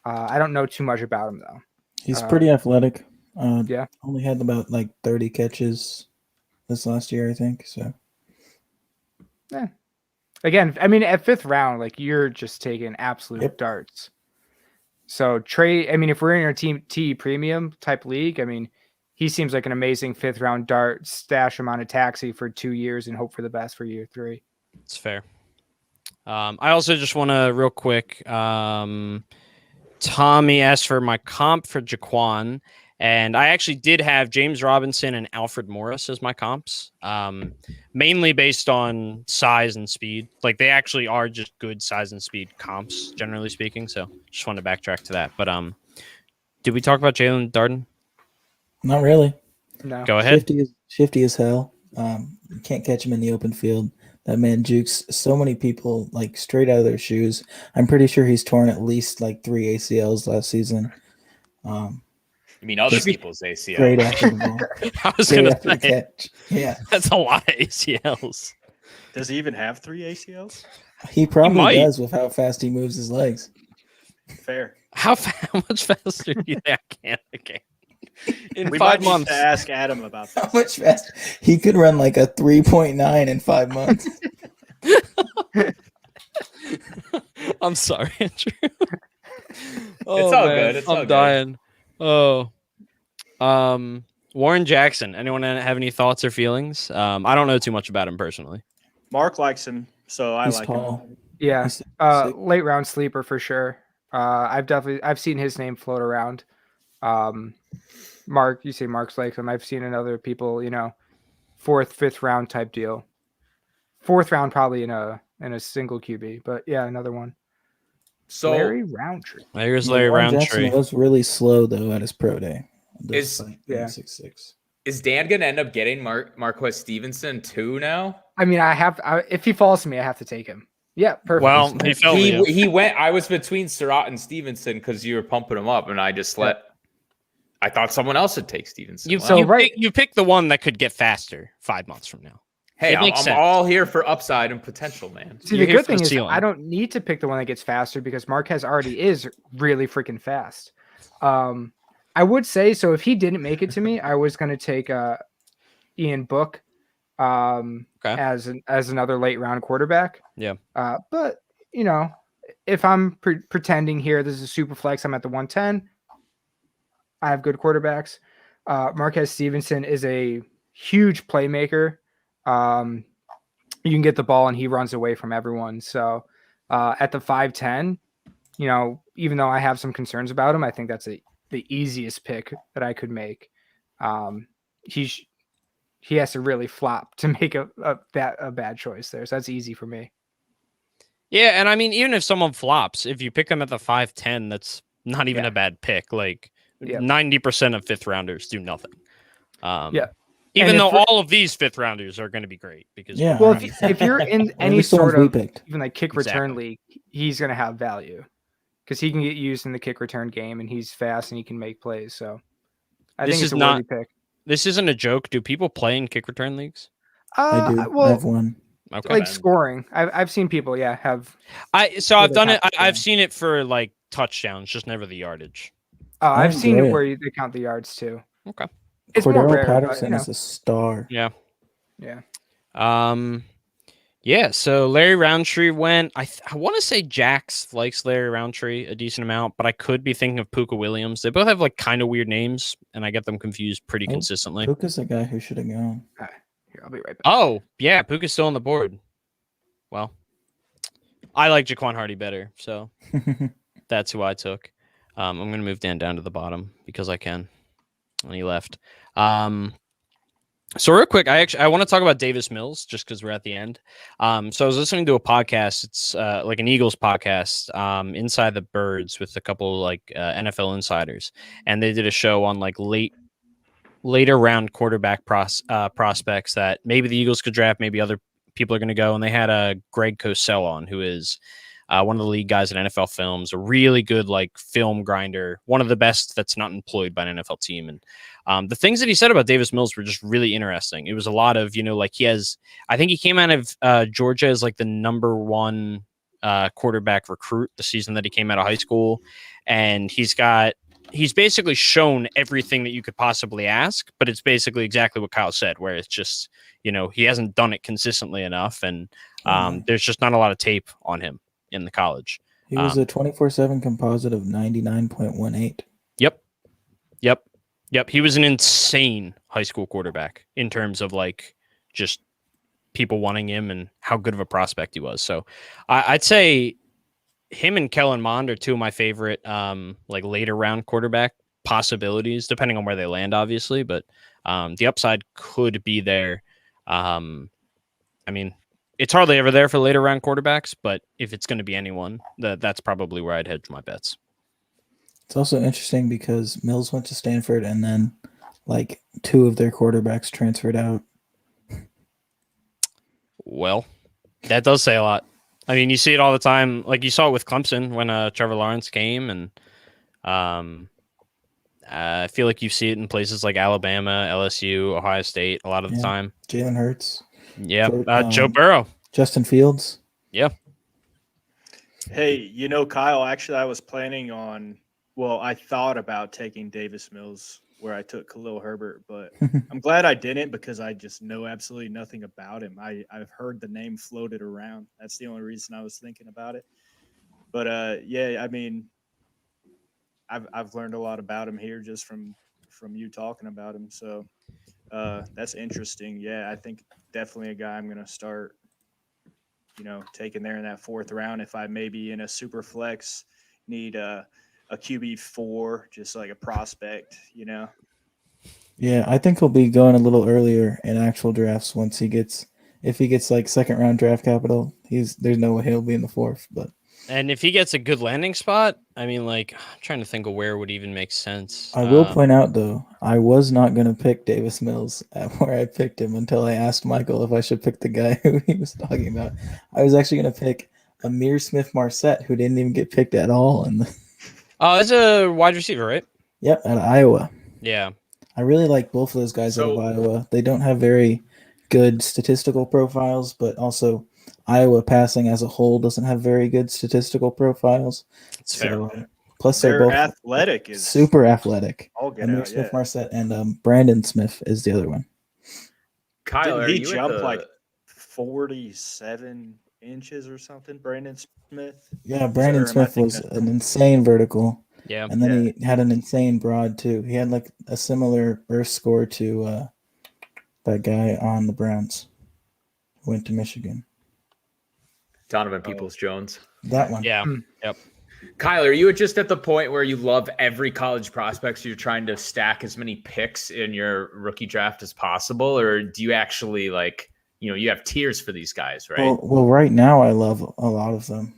I don't know too much about him though. He's pretty athletic. Yeah. Only had about like 30 catches this last year, I think. So Again, I mean, at 5th round, like you're just taking absolute darts. So Trey, I mean, if we're in our team T premium type league, I mean, he seems like an amazing 5th round dart. Stash him on a taxi for 2 years and hope for the best for year 3. it's fair. I also just want to real quick. Tommy asked for my comp for Jaquan, and I actually did have James Robinson and Alfred Morris as my comps, mainly based on size and speed. Like they actually are just good size and speed comps, generally speaking. So just wanted to backtrack to that. But did we talk about Jalen Darden? Not really. No. Go ahead. Shifty as hell. You can't catch him in the open field. That man jukes so many people like straight out of their shoes. I'm pretty sure he's torn at least like 3 ACLs last season. You mean other people's ACL? Great after the ball. I was Great gonna after the say catch. Yeah, that's a lot of ACLs. Does he even have 3 ACLs? he probably might. does with how fast he moves his legs. Fair. How much faster do you think I can? Okay. In We 5 might months. need to ask Adam about How this. much faster? He could run like a 3.9 in 5 months. I'm sorry, Andrew. It's all good. It's all I'm good. dying. Oh, Warren Jackson. Anyone have any thoughts or feelings? I don't know too much about him personally. Mark likes him, so I He's like tall. him. Yeah. He's sick. Late round sleeper for sure. I've seen his name float around. Mark, you say Mark's like him. I've seen in other people, 4th, 5th round type deal. 4th round probably in a single QB, but yeah, another one. So Larry Roundtree. There's Larry Warren Roundtree. Jackson was really slow though at his pro day. Yeah. 6'6". is Dan gonna end up getting Marquez Stevenson too now? I mean, if he falls to me, I have to take him. Yeah, perfect. Well, he fell. He went. I was between Surratt and Stevenson because you were pumping him up, and I just let. I thought someone else would take Stevenson. You pick the one that could get faster 5 months from now. Hey, It I'm makes sense. all here for upside and potential, man. See, You're the here good for the thing is ceiling. I don't need to pick the one that gets faster because Marquez already is really freaking fast. I would say, so if he didn't make it to me, I was going to take Ian Book as another late round quarterback. Yeah. But, if I'm pretending here, this is a super flex, I'm at the 110. I have good quarterbacks. Marquez Stevenson is a huge playmaker. You can get the ball and he runs away from everyone. So at the 5'10", even though I have some concerns about him, I think that's the easiest pick that I could make. He has to really flop to make a bad choice there. So that's easy for me. Yeah, and I mean, even if someone flops, if you pick them at the 5'10", that's not even a bad pick. Like 90% of 5th rounders do nothing. Even though all of these 5th rounders are going to be great because well, if you're in any sort of even like kick return league, he's going to have value because he can get used in the kick return game and he's fast and he can make plays. So I think it's a worthy pick. This isn't a joke. Do people play in kick return leagues? I do. Well, I have one. Okay. Like scoring. I've seen people, have. I've done it. I've seen it for like touchdowns, just never the yardage. I've seen it where they count the yards too. Okay. It's more rare, Patterson is a star. Yeah. Yeah. Yeah. So Larry Roundtree went. I want to say Jax likes Larry Roundtree a decent amount, but I could be thinking of Puka Williams. They both have like kind of weird names, and I get them confused pretty consistently. Puka's a guy who should have gone. Here, I'll be right back. Oh yeah, Puka's still on the board. Well, I like Jaquan Hardy better, so that's who I took. I'm going to move Dan down to the bottom because I can. And he left. So real quick, I want to talk about Davis Mills just because we're at the end. So I was listening to a podcast. It's like an Eagles podcast, Inside the Birds, with a couple like NFL insiders, and they did a show on like later round quarterback prospects that maybe the Eagles could draft, maybe other people are going to go. And they had Greg Cosell on, who is one of the lead guys at NFL Films, a really good like film grinder, one of the best that's not employed by an NFL team. And the things that he said about Davis Mills were just really interesting. It was a lot of, like I think he came out of Georgia as like the number 1 quarterback recruit the season that he came out of high school. And he's basically shown everything that you could possibly ask, but it's basically exactly what Kyle said, where it's just, he hasn't done it consistently enough. And there's just not a lot of tape on him in the college. He was a 24/7 composite of 99.18. Yep. He was an insane high school quarterback in terms of like just people wanting him and how good of a prospect he was. So I'd say him and Kellen Mond are two of my favorite like later round quarterback possibilities, depending on where they land, obviously. But the upside could be there. I mean, it's hardly ever there for later round quarterbacks, but if it's going to be anyone, that's probably where I'd hedge my bets. It's also interesting because Mills went to Stanford and then like two of their quarterbacks transferred out. Well, that does say a lot. I mean, you see it all the time. Like you saw it with Clemson when Trevor Lawrence came, and I feel like you see it in places like Alabama, LSU, Ohio State a lot of the time. Jalen Hurts. Yeah, Joe Burrow. Justin Fields. Yeah. Hey, Kyle, actually, I was planning on, I thought about taking Davis Mills where I took Khalil Herbert, but I'm glad I didn't because I just know absolutely nothing about him. I've heard the name floated around. That's the only reason I was thinking about it. But yeah, I mean, I've learned a lot about him here just from you talking about him. So that's interesting. Yeah, I think definitely a guy I'm going to start, taking there in that fourth round. If I maybe in a super flex need a QB4, just like a prospect, Yeah, I think he'll be going a little earlier in actual drafts once if he gets like second round draft capital. There's no way he'll be in the fourth, but. And if he gets a good landing spot, I mean, like, I'm trying to think of where would even make sense. I will point out, though, I was not going to pick Davis Mills at where I picked him until I asked Michael if I should pick the guy who he was talking about. I was actually going to pick Amir Smith-Marset, who didn't even get picked at all. Oh, it's a wide receiver, right? Yep, out of Iowa. Yeah. I really like both of those guys out of Iowa. They don't have very good statistical profiles, but also Iowa passing as a whole doesn't have very good statistical profiles. It's fair. Plus, they're both athletic. Is super athletic. Amir Smith-Marset and Brandon Smith is the other one. Kyle, didn't he jump like 47 inches or something? Brandon Smith. Yeah, Brandon Smith was an insane vertical. Yeah, and then he had an insane broad too. He had like a similar burst score to that guy on the Browns who went to Michigan. Donovan Peoples-Jones. That one. Yeah. Yep. Kyle, are you just at the point where you love every college prospect, so you're trying to stack as many picks in your rookie draft as possible? Or do you actually you have tiers for these guys, right? Well, right now I love a lot of them.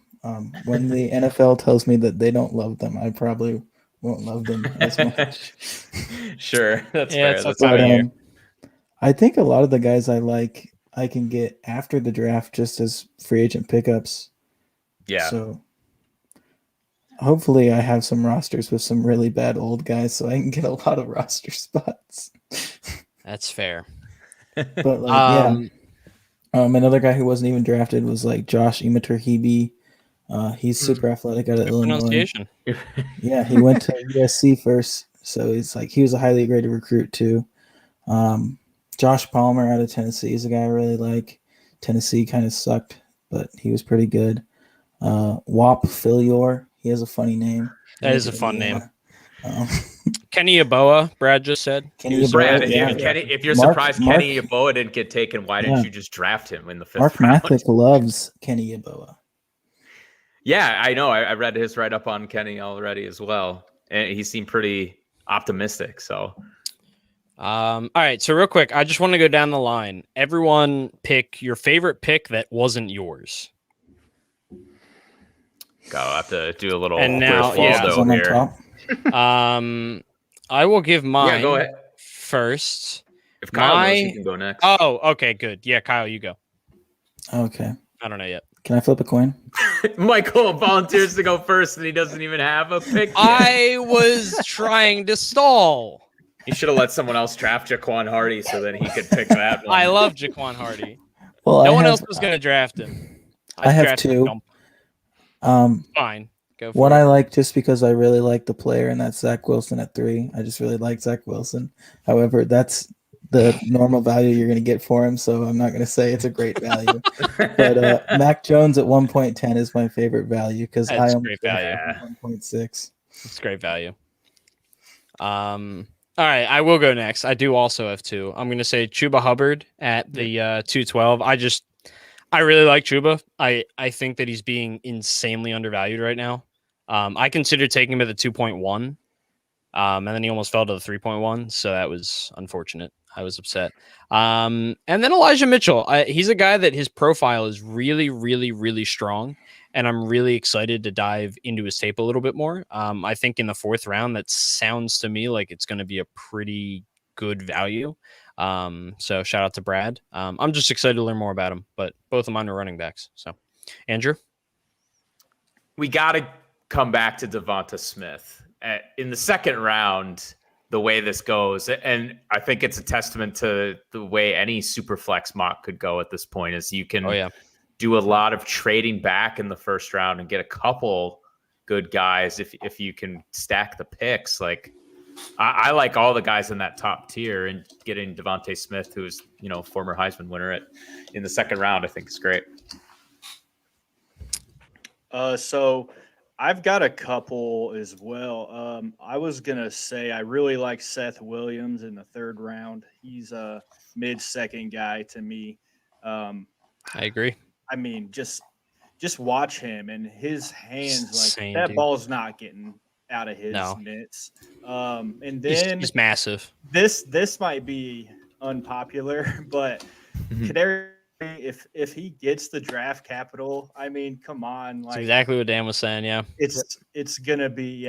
When the NFL tells me that they don't love them, I probably won't love them as much. Sure. That's fair. That's fair. I think a lot of the guys I like, I can get after the draft just as free agent pickups. Yeah. So hopefully I have some rosters with some really bad old guys so I can get a lot of roster spots. That's fair. But another guy who wasn't even drafted was like Josh Imater-Hebe. He's super athletic out of Illinois. Yeah, he went to USC first, so he was a highly graded recruit too. Josh Palmer out of Tennessee is a guy I really like. Tennessee kind of sucked, but he was pretty good. Wap Filior, he has a funny name. That is a fun name. Kenny Yeboah, Brad just said. If you're surprised Kenny Yeboah didn't get taken, why didn't you just draft him in the fifth round? Mark Mathick loves Kenny Yeboah. Yeah, I know. I read his write-up on Kenny already as well, and he seemed pretty optimistic. So, all right. So real quick, I just want to go down the line. Everyone pick your favorite pick that wasn't yours. I'll have to do a little. And now, here. I will give mine. Yeah, go ahead first. If Kyle knows, you can go next. Oh, okay, good. Yeah, Kyle, you go. Okay. I don't know yet. Can I flip a coin? Michael volunteers to go first, and he doesn't even have a pick yet. I was trying to stall. You should have let someone else draft Jaquan Hardy so that he could pick that one. I love Jaquan Hardy. Well, no one else was going to draft him. I have two. Fine. Go for one it. I like just because I really like the player, and that's Zach Wilson at 3. I just really like Zach Wilson. However, that's the normal value you're going to get for him, so I'm not going to say it's a great value. But Mac Jones at 1.10 is my favorite value because I am 1.6. It's It's great value. All right, I will go next. I do also have two. I'm going to say Chuba Hubbard at the 212. I really like Chuba. I think that he's being insanely undervalued right now. I considered taking him at the 2.1, and then he almost fell to the 3.1, so that was unfortunate. I was upset. And then Elijah Mitchell. He's a guy that his profile is really, really, really strong, and I'm really excited to dive into his tape a little bit more. I think in the 4th round, that sounds to me like it's going to be a pretty good value. So shout out to Brad. I'm just excited to learn more about him, but both of mine are running backs. So, Andrew, We got to come back to Devonta Smith in the 2nd round. The way this goes, and I think it's a testament to the way any super flex mock could go at this point, is you can do a lot of trading back in the 1st round and get a couple good guys if you can stack the picks. Like I like all the guys in that top tier, and getting Devonta Smith, who's former Heisman winner in the 2nd round, I think is great. So I've got a couple as well. I was going to say I really like Seth Williams in the 3rd round. He's a mid-second guy to me. I agree. I mean, just watch him and his hands. Insane, that dude. ball's not getting out of his mitts. And then he's massive. This might be unpopular, but Kadarius, if he gets the draft capital, I mean, come on, That's exactly what Dan was saying. Yeah, it's gonna be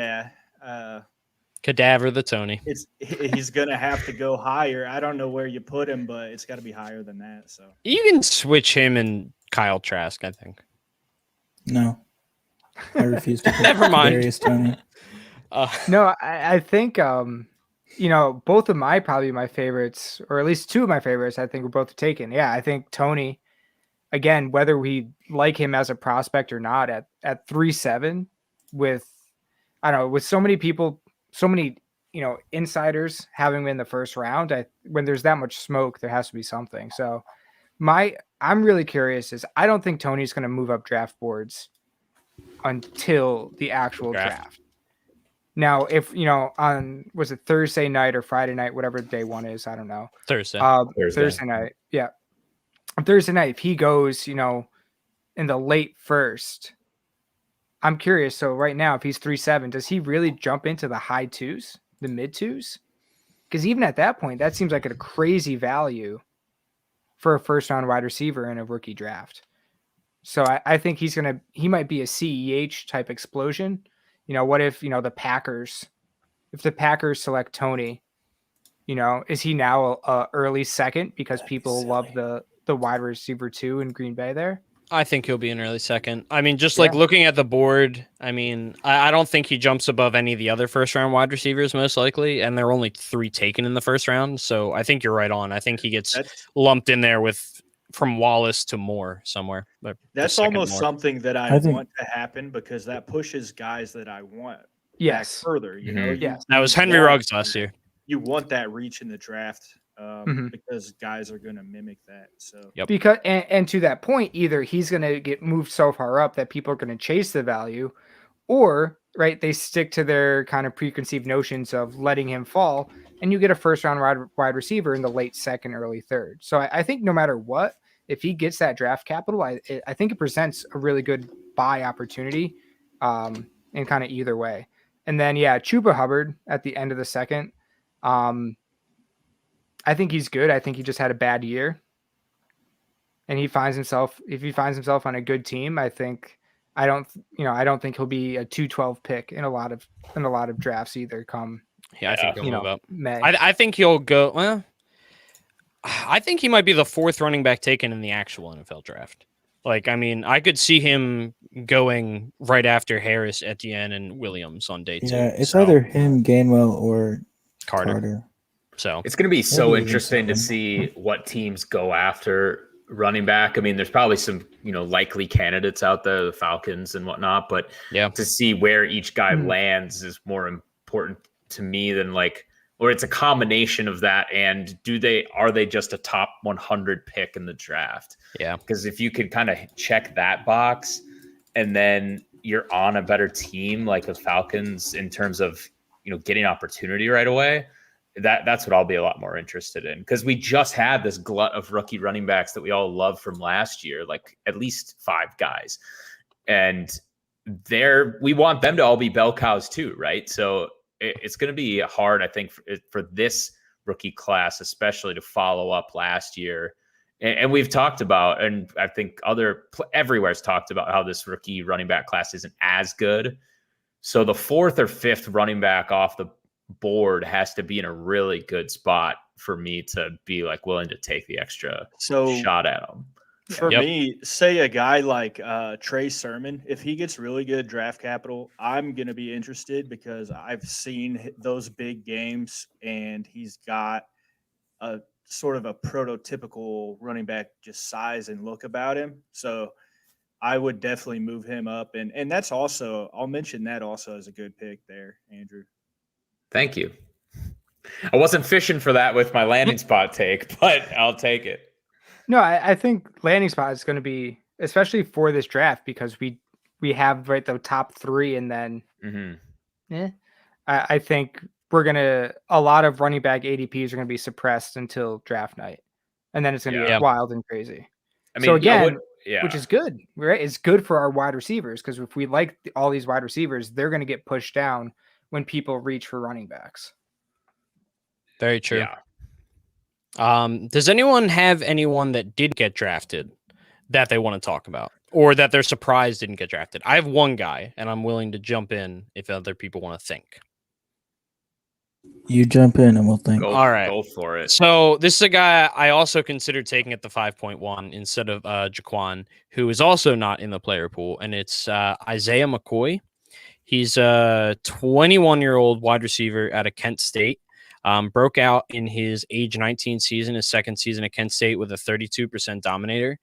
Cadaver the Tony. He's gonna have to go higher. I don't know where you put him, but it's got to be higher than that. So you can switch him and Kyle Trask, I think. No, I refuse to. Never mind. Kadarius Toney. No, I think both of probably my favorites, or at least 2 of my favorites, I think were both taken. Yeah, I think Toney, again, whether we like him as a prospect or not, at 3.7, with so many people, so many insiders having him in the 1st round. When there's that much smoke, there has to be something. So I'm really curious. I don't think Toney's going to move up draft boards until the actual draft. Now, if was it Thursday night or Friday night, whatever day one is, I don't know. Thursday night, yeah. Thursday night, if he goes, in the late 1st, I'm curious. So right now, if he's 3.7, does he really jump into the high 2s, the mid 2s? Because even at that point, that seems like a crazy value for a 1st round wide receiver in a rookie draft. So I think he might be a CEH type explosion. What if, if the Packers select Toney, is he now a early 2nd because people love the wide receiver 2 in Green Bay there? I think he'll be an early 2nd. I mean, just looking at the board, I mean, I don't think he jumps above any of the other 1st round wide receivers, most likely. And there are only 3 taken in the 1st round. So I think you're right on. I think he gets lumped in there from Wallace to Moore somewhere. That's almost something that I want to happen, because that pushes guys that I want back further. Yes, that was Henry Ruggs last year. You want that reach in the draft because guys are going to mimic that. So because and to that point, either he's going to get moved so far up that people are going to chase the value, or they stick to their kind of preconceived notions of letting him fall, and you get a 1st round wide receiver in the late 2nd, early 3rd. So I think no matter what, if he gets that draft capital, I think it presents a really good buy opportunity in kind of either way. And then, Chuba Hubbard at the end of the 2nd. I think he's good. I think he just had a bad year. And if he finds himself on a good team, I don't think he'll be a 212 pick in a lot of drafts either I think he'll move up. May. I think he'll go. Well, I think he might be the 4th running back taken in the actual NFL draft. I mean, I could see him going right after Harris, Etienne, and Williams on day 2. Yeah, it's either him, Gainwell, or Carter. So it's going to be so interesting to see what teams go after running back. I mean, there's probably some, likely candidates out there, the Falcons and whatnot, but to see where each guy lands is more important to me than or it's a combination of that. And are they just a top 100 pick in the draft? Yeah. Because if you could kind of check that box, and then you're on a better team like the Falcons in terms of, getting opportunity right away, that's what I'll be a lot more interested in, because we just had this glut of rookie running backs that we all loved from last year, like at least 5 guys. And we want them to all be bell cows too, right? So it's going to be hard, I think, for this rookie class, especially to follow up last year. And we've talked about, and I think everywhere's talked about how this rookie running back class isn't as good. So the 4th or 5th running back off the board has to be in a really good spot for me to be like willing to take the extra shot at them. For me, say a guy like Trey Sermon, if he gets really good draft capital, I'm going to be interested, because I've seen those big games and he's got a sort of a prototypical running back, just size and look about him. So I would definitely move him up. And that's also, I'll mention that also as a good pick there, Andrew. Thank you. I wasn't fishing for that with my landing spot take, but I'll take it. No, I think landing spot is going to be, especially for this draft, because we have the top 3, and then I think a lot of running back ADPs are going to be suppressed until draft night, and then it's going to be wild and crazy. I mean, so again, which is good, right? It's good for our wide receivers, because if we like all these wide receivers, they're going to get pushed down when people reach for running backs. Very true. Yeah. Does anyone have anyone that did get drafted that they want to talk about, or that they're surprised didn't get drafted? I have one guy, and I'm willing to jump in if other people want to think. You jump in and we'll think. All right. Go for it. So this is a guy I also considered taking at the 5.1 instead of Jaquan, who is also not in the player pool, and it's Isaiah McCoy. He's a 21-year-old wide receiver out of Kent State. Broke out in his age 19 season, his second season at Kent State, with a 32% dominator.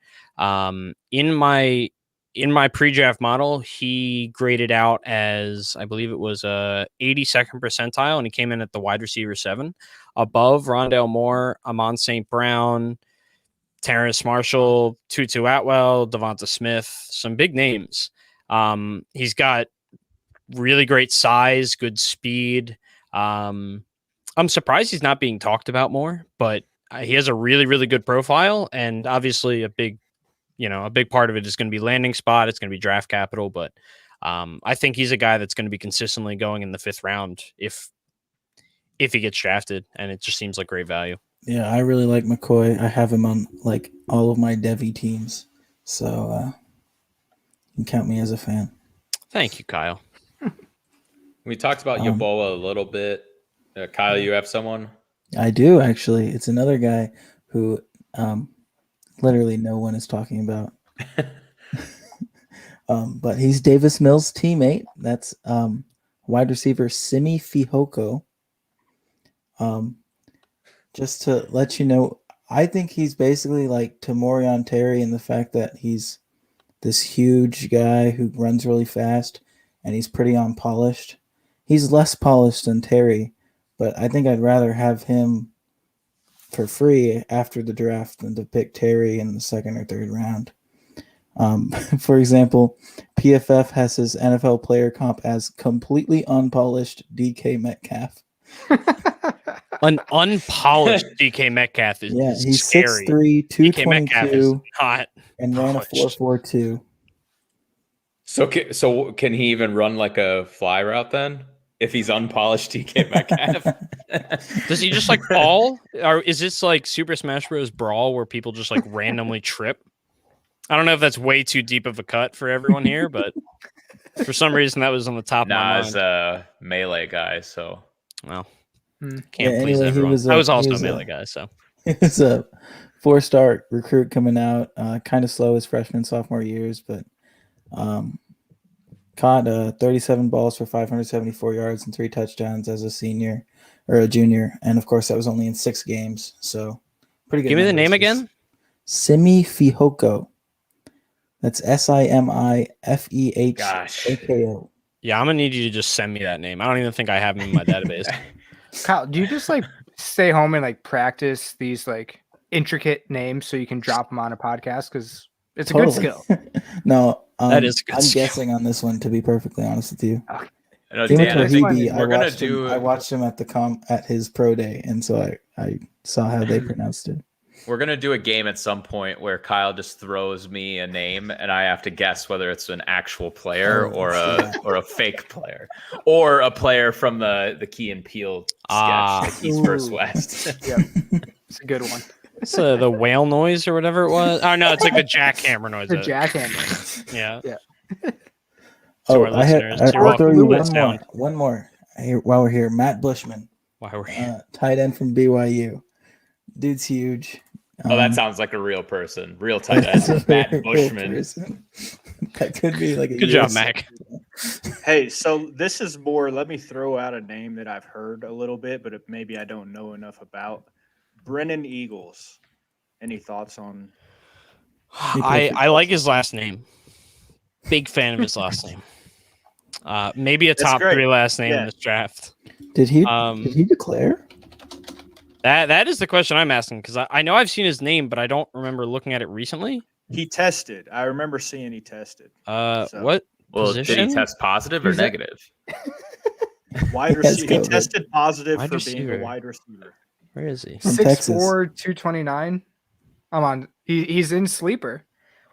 In my pre-draft model, he graded out as, I believe it was 82nd percentile, and he came in at the wide receiver 7, above Rondale Moore, Amon St. Brown, Terrace Marshall, Tutu Atwell, Devonta Smith, some big names. He's got really great size, good speed. I'm surprised he's not being talked about more, but he has a really, really good profile, and obviously a big part of it is going to be landing spot. It's going to be draft capital, but I think he's a guy that's going to be consistently going in the 5th round if he gets drafted, and it just seems like great value. Yeah, I really like McCoy. I have him on like all of my Devy teams, so you can count me as a fan. Thank you, Kyle. We talked about Yeboah a little bit. Kyle, you have someone? I do, actually. It's another guy who literally no one is talking about. But he's Davis Mills' teammate. That's wide receiver Simi Fehoko. Just to let you know, I think he's basically like Tamorian Terry in the fact that he's this huge guy who runs really fast, and he's pretty unpolished. He's less polished than Terry, but I think I'd rather have him for free after the draft than to pick Terry in the 2nd or 3rd round. For example, PFF has his NFL player comp as completely unpolished DK Metcalf. An unpolished DK Metcalf is he's scary. 6'3", 222, hot, and ran a 4.42. So can he even run like a fly route then? If he's unpolished DK Metcalf? Does he just like fall? Or is this like Super Smash Bros. Brawl where people just like randomly trip? I don't know if that's way too deep of a cut for everyone here, but for some reason that was on the top of my mind. As a melee guy, so well, can't please everyone. I was also a melee guy, so he was a 4-star recruit coming out, kind of slow his freshman, sophomore years, but caught 37 balls for 574 yards and 3 touchdowns as a senior or a junior. And of course, that was only in 6 games. So pretty good. Give me the name again. Simi Fehoko. That's Simifehoko. Yeah, I'm going to need you to just send me that name. I don't even think I have him in my database. Kyle, do you just like stay home and like practice these like intricate names so you can drop them on a podcast? Because it's a good skill. No, that is good. I'm guessing on this one, to be perfectly honest with you. I know, Dima Dan, I think Tohibi, we're gonna do. I watched him at his pro day, and so I saw how they pronounced it. We're gonna do a game at some point where Kyle just throws me a name, and I have to guess whether it's an actual player or a fake player, or a player from the Key and Peele sketch, like East vs. West. Yeah, it's a good one. It's the whale noise or whatever it was. Oh no, it's like the jackhammer noise. The jackhammer. Yeah. Yeah. To our listeners, you're I'll throw you welcome. one more. Here, while we're here, Matt Bushman, Why we're here. tight end from BYU. Dude's huge. Oh, that sounds like a real person. Real tight end. Matt Bushman. That could be like a Good job, Mac. Hey, so this is more. Let me throw out a name that I've heard a little bit, but maybe I don't know enough about. Brennan Eagles. Any thoughts on? I like his last name. Big fan of his last name. Maybe a That's top great. 3 last name in Yeah. this draft. Did he declare? That is the question I'm asking because I know I've seen his name, but I don't remember looking at it recently. He tested. I remember seeing he tested. What Well, position? did he test positive or Who's that? negative? Wide He has receiver. He COVID. tested positive Wide for being receiver. a wide receiver. Where is he? From Texas. 6'4", 229. I'm on. He's in sleeper.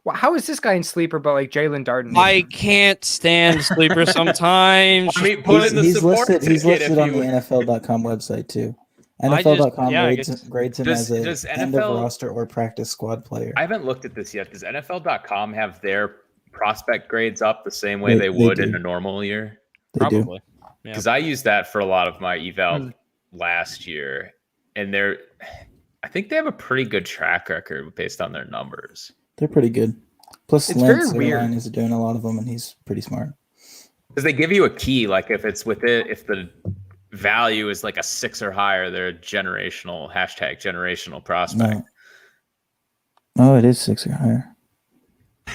Well, how is this guy in sleeper, but like Jalen Darden? I can't stand sleeper sometimes. I mean, put in the He's support listed. He's ticket listed if on the you. NFL.com website too. I NFL.com I grades, guess- grades him Does- as does a end of NFL roster or practice squad player. I haven't looked at this yet. Does NFL.com have their prospect grades up the same way They they would in do. a normal year? They do. Probably. Yeah. Because I used that for a lot of my eval last year, and I think they have a pretty good track record based on their numbers. They're pretty good. Plus, It's very Lance weird. Zierlein is doing a lot of them, and he's pretty smart. Because they give you a key, like if it's with it, if the value is like a 6 or higher, they're a generational prospect. No, it is 6 or higher.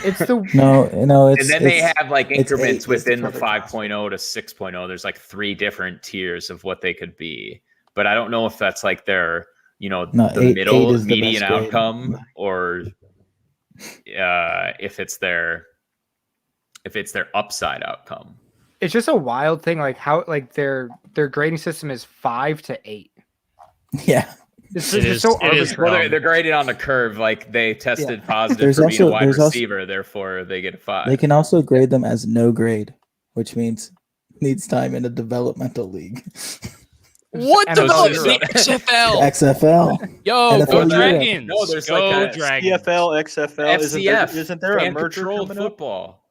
It's the No, it's And then they it's- have like it's increments 8 is within the further 5.0 to 6.0. There's like 3 different tiers of what they could be. But I don't know if that's like their, No, the 8 middle is the median best grade. outcome, or if it's their upside outcome. it's just a wild thing, like how like their grading system is 5 to 8. Yeah. It's It just is- so it is arbitrary. Well, they're graded on a curve. Like they tested positive There's for being a also- wide there's also- receiver, therefore they get a 5. They can also grade them as no grade, which means needs time in a developmental league. What And development? zero. The XFL. XFL. Yo, NFL go Europe. Dragons. No, there's go like a Dragons. CFL, XFL. FCF. Isn't there a fan merger controlled coming up? football.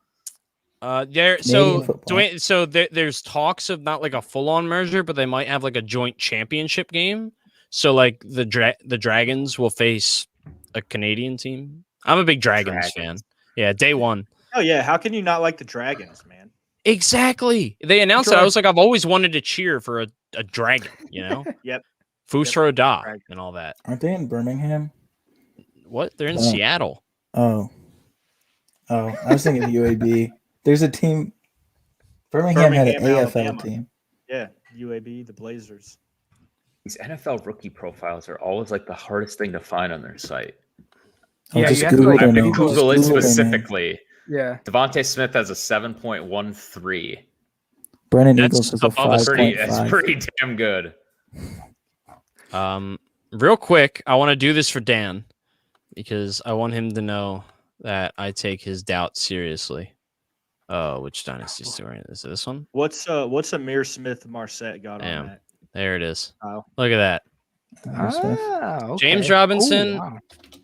So football. Dwayne, so there's talks of not like a full-on merger, but they might have like a joint championship game. So like the Dragons will face a Canadian team. I'm a big Dragons fan. Yeah, day one. Oh yeah, how can you not like the Dragons, man? Exactly. They announced it. I was like, I've always wanted to cheer for a dragon, you know? Yep. Fusro Da Dragon. and all that. Aren't they in Birmingham? What? They're in Oh. Seattle. Oh, I was thinking UAB. There's a team. Birmingham had an Birmingham, AFL Alabama. team. Yeah, UAB, the Blazers. These NFL rookie profiles are always like the hardest thing to find on their site. Yeah, just you have to, Google like, I have their to name. Google it Just Google their name. specifically. Yeah. Devontae Smith has a 7.13. Brennan That's Eagles has a above us. 5.5. That's pretty damn good. Real quick, I want to do this for Dan because I want him to know that I take his doubts seriously. Oh, which dynasty story is it? This one? What's Amir Smith Marset got Damn. on that? There it is. Oh. Look at that. Okay. James Robinson. Oh,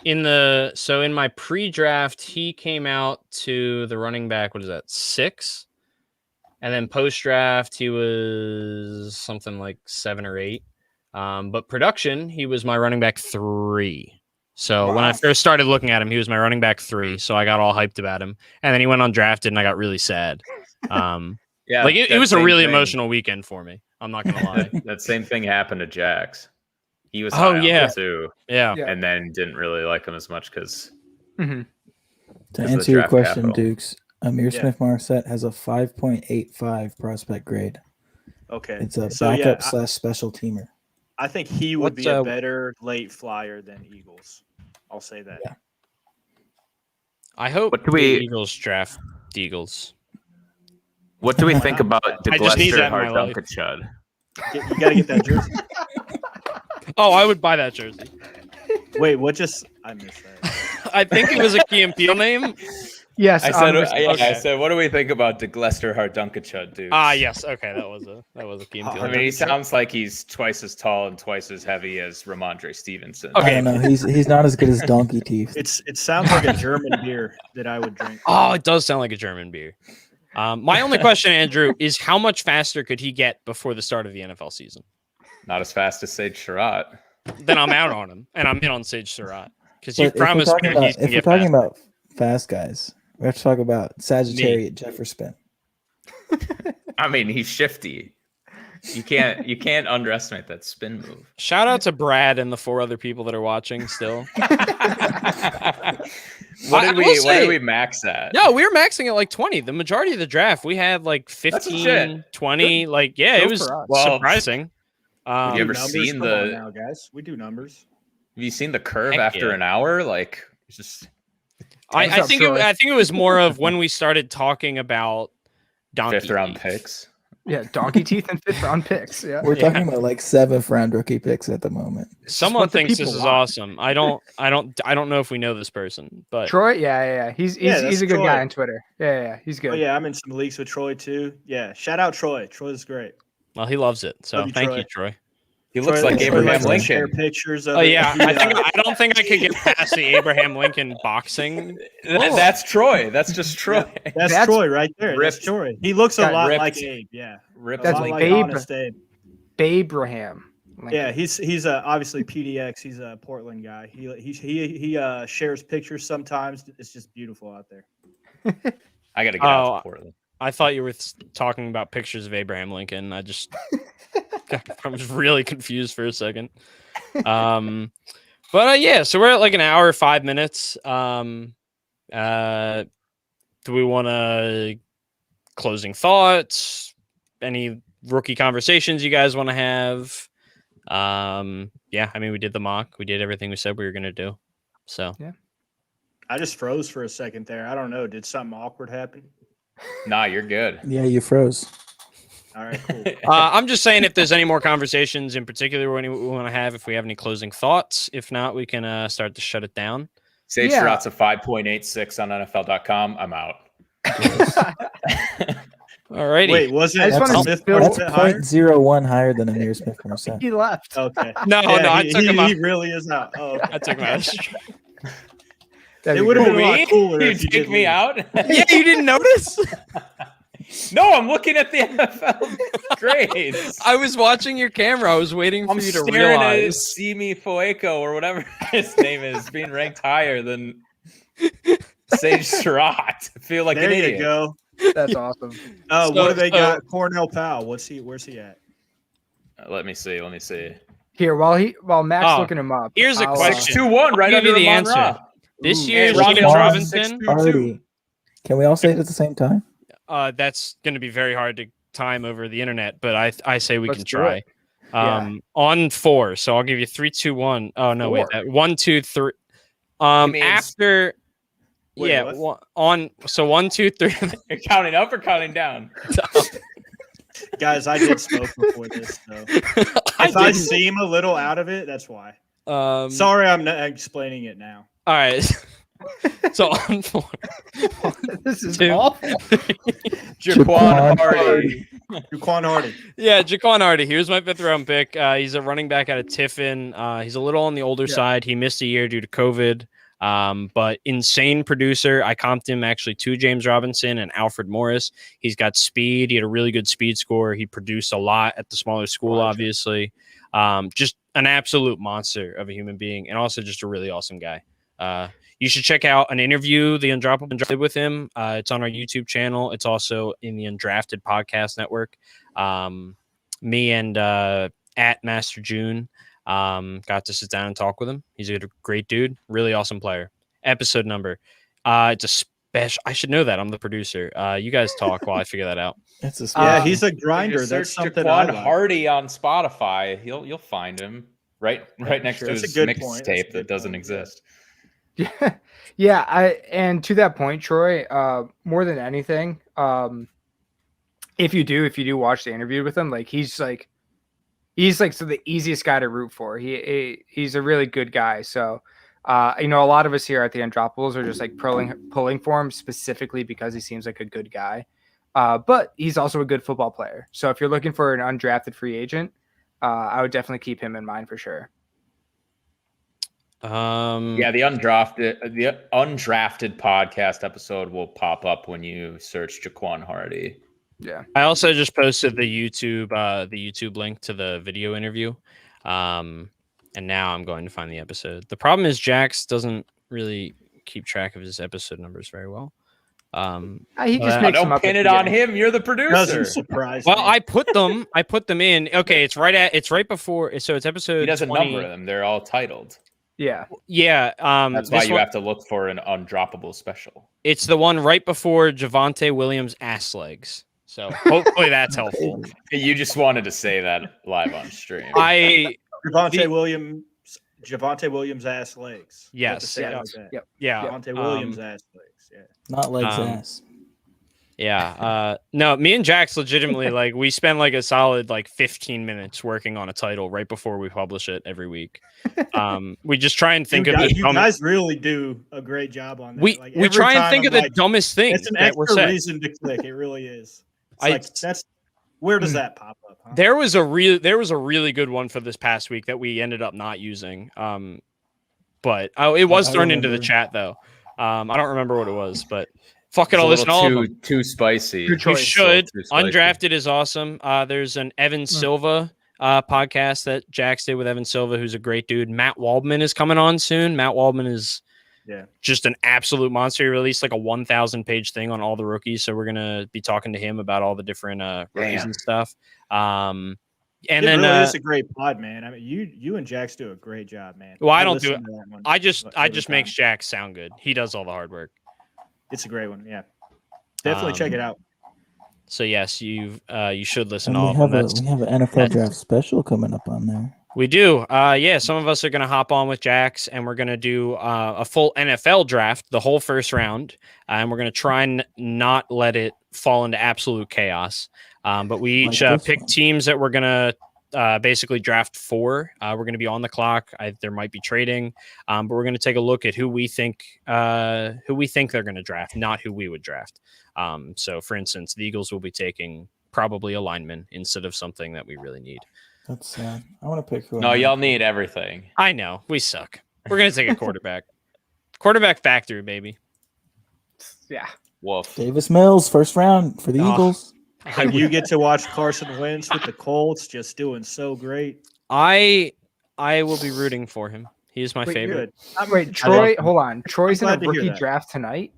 wow. In my pre-draft, he came out to the running back. What is that? 6, and then post-draft he was something like 7 or 8. But production, he was my running back 3. So when I first started looking at him, he was my running back 3. So I got all hyped about him, and then he went undrafted, and I got really sad. Yeah, Like it that was a same really thing. emotional weekend for me. I'm not gonna lie. That same thing happened to Jax. He was Oh, high on yeah. him too, Yeah. Yeah. and then didn't really like him as much because Mhm. To Is the answer your draft question, capital. Dukes, Amir Yeah. Smith Marset has a 5.85 prospect grade. Okay. It's a So, yeah, backup slash special teamer. I think he would What's, be a better late flyer than Eagles. I'll say that. Yeah. I hope What do the we- Eagles draft the Eagles. What do we think about I just need DeGlester that in my life. Hardunkachud? You got to get that jersey. Oh, I would buy that jersey. Wait, what just? I missed that. I think it was a Key and Peele name. Yes, I said, okay. I said, what do we think about DeGlester Hardunkachud, dude? Yes. Okay, that was a Key and Peele I name. mean, he sounds like he's twice as tall and twice as heavy as Ramondre Stevenson. Okay. I don't know. He's not as good as Donkey Teeth. It sounds like a German beer that I would drink. Oh, it does sound like a German beer. My only question, Andrew, is how much faster could he get before the start of the NFL season? Not as fast as Sage Surratt. Then I'm out on him, and I'm in on Sage Surratt because But you promised me he's if we're talking about fast guys, we have to talk about Sagittarius Jefferson. I mean, he's shifty. You can't underestimate that spin move. Shout out to Brad and the 4 other people that are watching still. What did we max at? No, we were maxing at like 20. The majority of the draft, we had like 15, 20. Like, yeah, Good it was for us. surprising. Have you ever Numbers, seen come on now, guys? We do numbers. Have you seen the curve Heck after yeah. an hour? Like, it's just I up, think Troy? I think it was more of when we started talking about donkey 5th round teeth. picks. Yeah, donkey teeth and 5th round picks. Yeah. We're talking about like 7th round rookie picks at the moment. Someone what the thinks people this is want. awesome. I don't know if we know this person, but Troy, yeah. He's that's a good Troy. guy on Twitter. Yeah, he's good. Oh yeah, I'm in some leagues with Troy too. Yeah, shout out Troy. Troy's great. well, he loves it. So Love you, thank Troy. you, Troy. He looks Troy like Abraham likes to share Lincoln. pictures of Oh it. yeah, He, I don't think I could get past the Abraham Lincoln boxing. That's Troy. That's just Troy. that's Troy right there. Ripped. That's Troy. He looks a Got lot ripped. like Abe. Yeah, Ripped That's a lot like Babe. Honest Abe. Babraham. Yeah, he's obviously PDX. He's a Portland guy. He shares pictures sometimes. It's just beautiful out there. I got to get out to Portland. I thought you were talking about pictures of Abraham Lincoln. I was really confused for a second. But yeah, so we're at like an hour, 5 minutes. Do we want to closing thoughts? Any rookie conversations you guys want to have? Yeah, I mean, we did the mock. We did everything we said we were going to do. So Yeah. I just froze for a second there. I don't know. Did something awkward happen? Nah, you're good. Yeah, you froze. All right, cool. I'm just saying if there's any more conversations in particular we want to have, if we have any closing thoughts. If not, we can start to shut it down. Sage Yeah. Surratt's a 5.86 on NFL.com. I'm out. Alrighty. Wait, was it I just wanna Smith build- That's that's higher? 0.01 higher than Amir Smith Marset. He left. Okay. No, I took him out. He really is out. Oh, okay. I took him out. That'd It be would have great. been a lot cooler You if you take did me leave. out? Yeah, you didn't notice? No, I'm looking at the NFL grades. I was watching your camera. I was waiting for I'm you to staring at realize. Simi Fueco or whatever his name is being ranked higher than Sage Surratt. I feel like There an you idiot. go. That's awesome. So- What do they so- got? Cornell Powell. Where's he at? Let me see. Here, while Mac's Oh, looking him up. here's a I'll, question. 6'2", right I'll under give you the Amon-Ra. answer. This Ooh. year's Hey, James Ronnie Robinson, Artie. Can we all say it at the same time? that's going to be very hard to time over the internet, but I say we Let's can do try. it. Yeah. On 4, so I'll give you 3, 2, 1. Oh no, wait, 4. 1, 2, 3. means- After, Wait, yeah, what? on. So 1, 2, 3. You're counting up or counting down? Guys, I did smoke before this, so if I didn't. seem a little out of it, that's why. Um, Sorry, I'm not explaining it now. all right. So on 4. This is 2. awful. Jaquan Hardy. Jaquan Hardy. Yeah, Jaquan Hardy. Here's my 5th round pick. He's a running back out of Tiffin. He's a little on the older side. He missed a year due to COVID. But insane producer. I comped him actually to James Robinson and Alfred Morris. He's got speed. He had a really good speed score. He produced a lot at the smaller school, obviously. Just an absolute monster of a human being, and also just a really awesome guy. You should check out an interview the Undroppables did with him. It's on our YouTube channel. It's also in the Undrafted podcast network. Me and at Master June got to sit down and talk with him. He's a great dude, really awesome player. Episode number. It's a special. I should know that. I'm the producer. You guys talk while I figure that out. It's a Yeah, he's a grinder. Just That's search something I Jaquan like. Hardy on Spotify. You'll find him right next sure. to That's a his good point. That's a mixtape good that doesn't point, yeah. exist. Yeah, and to that point, Troy, more than anything, if you do watch the interview with him, like he's so the easiest guy to root for. He's a really good guy. So, a lot of us here at the Undroppables are just like pulling for him specifically because he seems like a good guy. But he's also a good football player. So if you're looking for an undrafted free agent, I would definitely keep him in mind for sure. The undrafted podcast episode will pop up when you search Jaquan Hardy. Yeah. I also just posted the YouTube link to the video interview. And now I'm going to find the episode. The problem is Jax doesn't really keep track of his episode numbers very well. He just makes them don't up pin it on him. You're the producer. Doesn't surprise Well, me. I put them in. Okay, it's right before. So it's episode. He doesn't 20. number them. They're all titled. Yeah. Yeah. That's why you have to look for an undroppable special. It's the one right before Javonte Williams' ass legs. So hopefully that's helpful. You just wanted to say that live on stream. Javonte Williams ass legs. Yes. Like Yep. that. Yeah. Javonte Williams ass legs. Yeah. Not legs, ass. Yeah. No, me and Jax legitimately we spend like a solid 15 minutes working on a title right before we publish it every week. We just try and think you of guys, guys really do a great job on that. We try and think of the dumbest thing. It's an extra reason to click. It really is. Where does that pop up? Huh? There was a really good one for this past week that we ended up not using. But it was thrown into the chat though. I don't remember what it was, but fuck it, I'll listen to all of them. Too spicy. You should. Undrafted is awesome. There's an Evan Silva podcast that Jax did with Evan Silva, who's a great dude. Matt Waldman is coming on soon. Matt Waldman is just an absolute monster. He released like a 1,000-page thing on all the rookies, so we're gonna be talking to him about all the different rookies and stuff. And then really is a great pod, man. I mean, you and Jax do a great job, man. Well, I don't do it. I just makes Jax sound good. He does all the hard work. It's a great one. Yeah, definitely check it out. So yes, you should listen And to all of them. We have an NFL draft special coming up on there. We do. Some of us are going to hop on with Jax, and we're going to do a full NFL draft, the whole first round, and we're going to try and not let it fall into absolute chaos. But we each pick teams that we're going to basically draft for. We're going to be on the clock. There might be trading, but we're going to take a look at who we think they're going to draft, not who we would draft. So, for instance, the Eagles will be taking probably a lineman instead of something that we really need. That's sad. I want to pick who. No, y'all need everything. I know. We suck. We're going to take a quarterback. Quarterback factory, baby. Yeah. Woof. Davis Mills, first round for the Eagles. You get to watch Carson Wentz with the Colts, just doing so great. I will be rooting for him. He's my favorite. Wait, Troy, hold on. Troy's in a rookie draft tonight.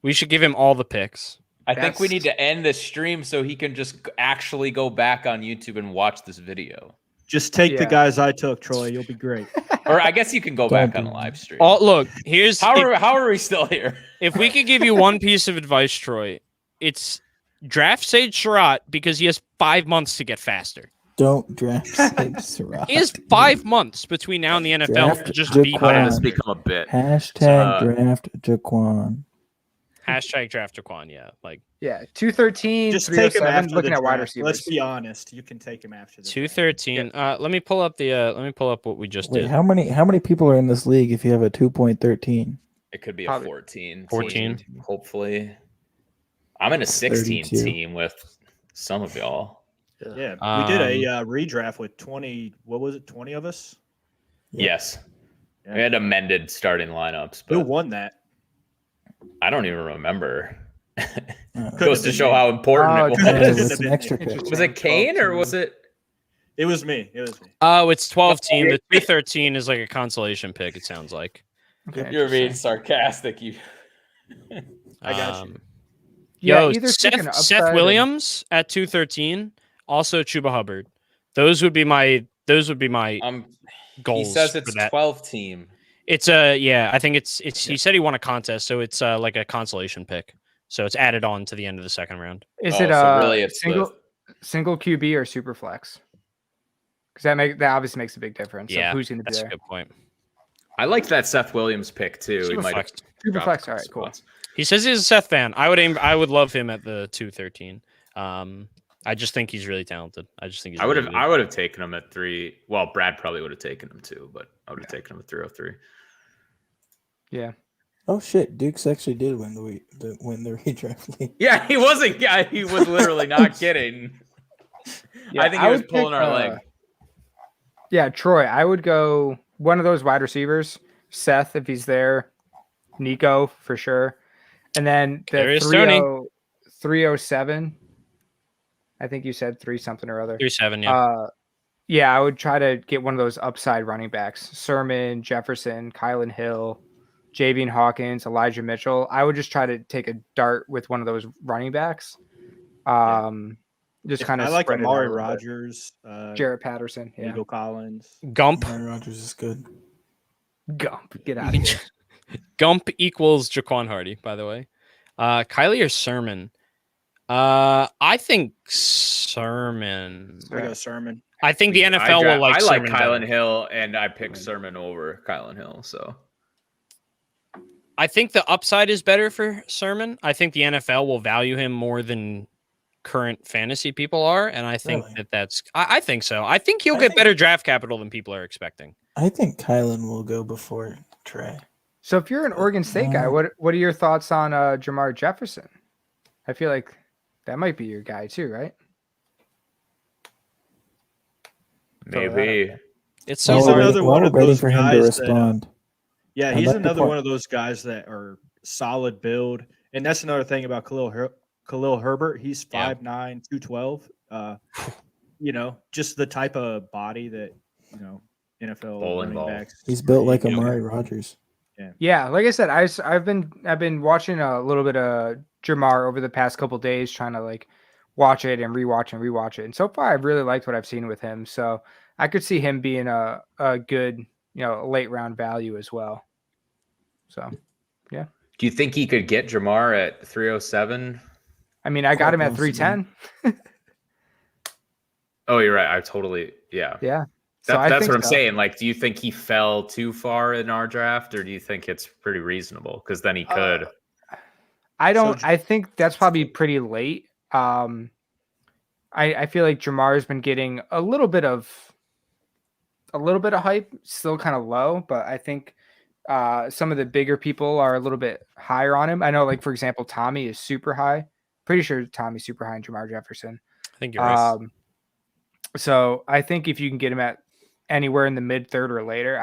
We should give him all the picks. I think we need to end this stream so he can just actually go back on YouTube and watch this video. Just take the guys I took, Troy. You'll be great. Or I guess you can go back on the live stream. Oh, look, here's how are we still here? If we could give you one piece of advice, Troy, it's draft Sage Surratt because he has 5 months to get faster. Don't draft Sage Surratt. He has 5 months between now and the NFL to just be has become a bit. Hashtag draft Jaquan. Hashtag draft Jaquan, yeah. 213. Just take him after looking the at wide draft. receivers. Let's be honest. You can take him after the 213. Let me pull up what we just did. How many people are in this league if you have a 2.13? It could be a 14. 14. Hopefully. I'm in a 16 32. team with some of y'all. Yeah, we did a redraft with 20. What was it? 20 of us. Yes, Yeah. we had amended starting lineups. Who But won that? I don't even remember. Goes to show how important it was. It's an extra pick. Was it Kane or was it? It was me. Oh, it's 12 team. The 213 is like a consolation pick. It sounds like. Okay, You're being sarcastic. You. I got you. Yo, either take an Seth upside Williams at 213. Also, Chuba Hubbard. Those would be my goals. He says it's for that. 12 team. It's I think it's. He said he won a contest, so it's like a consolation pick. So it's added on to the end of the second round. Is Oh, it so really it's single QB or super flex? Because that obviously makes a big difference. Yeah, So who's going to be that's there? a good point. I like that Seth Williams pick too. Super flex. Super flex. All right, cool. He says he's a Seth fan. I would love him at the 213. I just think he's really talented. I just think he's I would have really good. taken him at 3. Well, Brad probably would have taken him too, but I would have taken him at 303. Yeah. Oh shit, Dukes actually did win the redraft league. Yeah, he wasn't. Yeah, he was literally not kidding. Yeah, I think he was would pulling pick, our leg. Yeah, Troy. I would go one of those wide receivers. Seth, if he's there. Nico, for sure. And then the 307. I think you said 3 something or other. 3-7, yeah. Yeah, I would try to get one of those upside running backs. Sermon, Jefferson, Kylan Hill, Javian Hawkins, Elijah Mitchell. I would just try to take a dart with one of those running backs. Just kind of I like Amari Rodgers, Jarrett Patterson, Nico Collins. Gump. Amari Rodgers is good. Gump, get out of here. Gump equals Jaquan Hardy, by the way. Kylie or Sermon? I think Sermon. I go Sermon. I think the NFL will like I Sermon like Kylan better. Hill, and I picked Sermon over Kylan Hill. So I think the upside is better for Sermon. I think the NFL will value him more than current fantasy people are, and I think Really? that's. I think so. I think he'll get better draft capital than people are expecting. I think Kylan will go before Trey. So if you're an Oregon State guy, what are your thoughts on Jamar Jefferson? I feel like that might be your guy too, right? maybe. It's He's so another one of waiting those for him to guys respond. Yeah, I'd he's like to another point- one of those guys that are solid build. And that's another thing about Khalil Herbert. He's 5'9", 212. Just the type of body that, NFL Bowling running ball. backs. He's built like Yeah. Amari Rodgers. Yeah, like I said, I've been watching a little bit of Jamar over the past couple days, trying to like watch it and rewatch it. And so far, I've really liked what I've seen with him. So I could see him being a good, late round value as well. So, yeah. Do you think he could get Jamar at 307? I mean, I got him at Possibly. 310. Oh, you're right. I totally, yeah. Yeah. So That's I think what I'm so. saying. Like, do you think he fell too far in our draft, or do you think it's pretty reasonable? Because then he could. I don't. So- I think that's probably pretty late. I feel like Jamar's been getting a little bit of hype, still kind of low, but I think some of the bigger people are a little bit higher on him. I know, like for example, Tommy is super high. Pretty sure Tommy's super high in Jamar Jefferson. I think you're right. So I think if you can get him at anywhere in the mid third or later,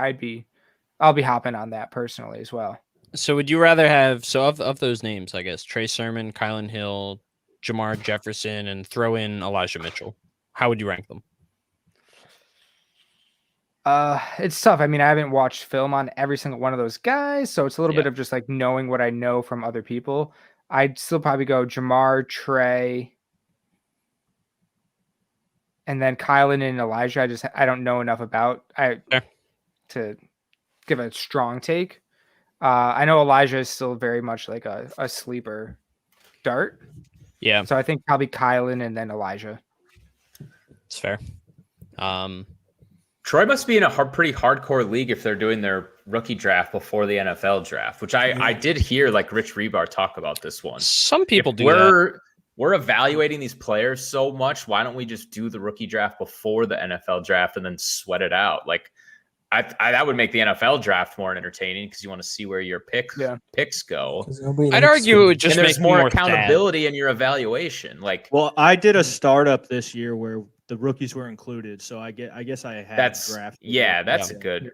I'll be hopping on that personally as well. So would you rather have of those names, I guess, Trey Sermon, Kylan Hill, Jamar Jefferson, and throw in Elijah Mitchell? How would you rank them? It's tough. I mean, I haven't watched film on every single one of those guys, so it's a little bit of just like knowing what I know from other people. I'd still probably go Jamar, Trey, and then Kylan and Elijah. I don't know enough about to give a strong take. I know Elijah is still very much like a sleeper dart. Yeah, So I think probably Kylan and then Elijah. it's fair. Troy must be in a pretty hardcore league if they're doing their rookie draft before the NFL draft, which I did hear like Rich Rebar talk about this one. Some people If do that. We're evaluating these players so much. Why don't we just do the rookie draft before the NFL draft and then sweat it out? Like, that would make the NFL draft more entertaining because you want to see where your picks go. 'Cause nobody I'd likes argue it would just And there's make more sad. accountability in your evaluation. Like, Well, I did a startup this year where the rookies were included, so I guess I had that's drafted. that's Yeah. good.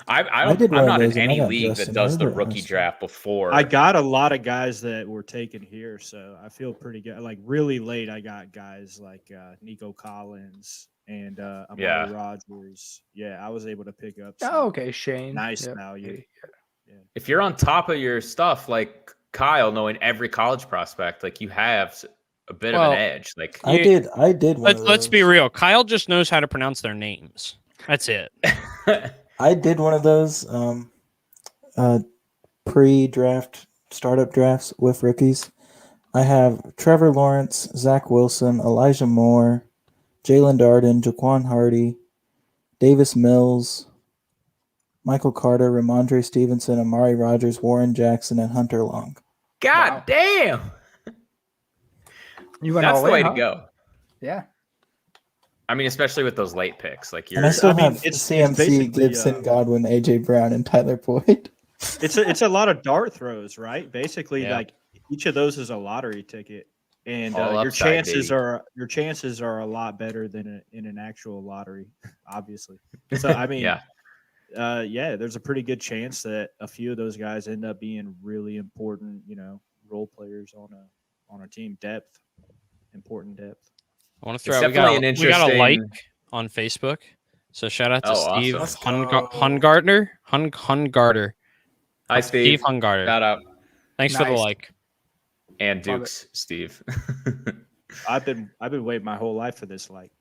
I did I'm one of not in those and I any got league that Justin does the Herbert rookie last year. draft before. I got a lot of guys that were taken here, so I feel pretty good. Like really late, I got guys like Nico Collins and Amari Rodgers. Yeah, I was able to pick up some Oh, okay, Shane. nice Yep. value. If you're on top of your stuff, like Kyle, knowing every college prospect, like you have a bit of Well, an edge. Like, I did one of Let's be those. real. Kyle just knows how to pronounce their names. That's it. I did one of those pre-draft startup drafts with rookies. I have Trevor Lawrence, Zach Wilson, Elijah Moore, Jalen Darden, Jaquan Hardy, Davis Mills, Michael Carter, Ramondre Stevenson, Amari Rodgers, Warren Jackson, and Hunter Long. God Wow. damn. You went That's all the in, way huh? to go. Yeah. I mean, especially with those late picks. Like And I you're still I mean, have it's CMC, basically, Gibson, Godwin, AJ Brown, and Tyler Boyd. it's a lot of dart throws, right? Basically, Yeah. like each of those is a lottery ticket, and All your upside, chances baby. are a lot better than in an actual lottery, obviously. So I mean, Yeah. there's a pretty good chance that a few of those guys end up being really important, role players on a team. Important depth. I want to throw It's out, definitely an we got a like interesting- on Facebook. So shout out to Oh, Steve awesome. Hungarter. Hungarter. Hi, Steve. Hungarter. Shout out. Thanks for the Nice. like. And Love Dukes, Steve. I've been waiting my whole life for this. Like,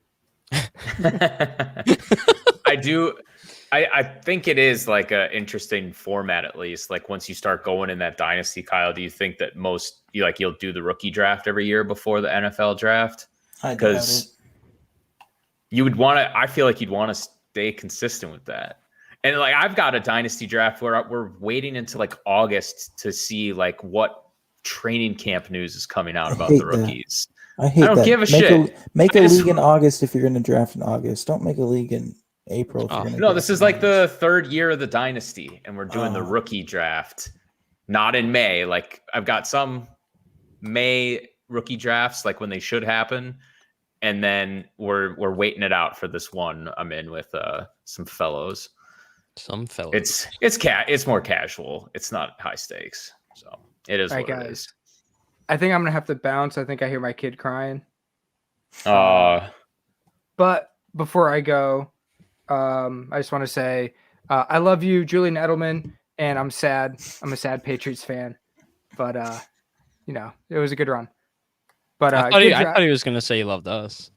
I think it is like an interesting format, at least. Like once you start going in that dynasty, Kyle, do you think that you'll do the rookie draft every year before the NFL draft? I doubt it. Because you would want to. I feel like you'd want to stay consistent with that. And like I've got a dynasty draft where we're waiting until like August to see like what training camp news is coming out about hate the that. rookies. I hate I don't that. give a make shit. Make I a just- league in August if you're going to draft in August. Don't make a league in April. If Oh, you're gonna No, draft this is in like August. the third year of the dynasty, and we're doing the rookie draft, not in May. Like I've got some May rookie drafts, like when they should happen, and then we're waiting it out for this one I'm in with some fellows. Some fellow. It's more casual. It's not high stakes, so it is All right, what it guys. is. I think I'm gonna have to bounce. I think I hear my kid crying. Uh, But before I go, I just want to say I love you, Julian Edelman, and I'm sad. I'm a sad Patriots fan, but it was a good run. But I good thought he was going to say he loved us.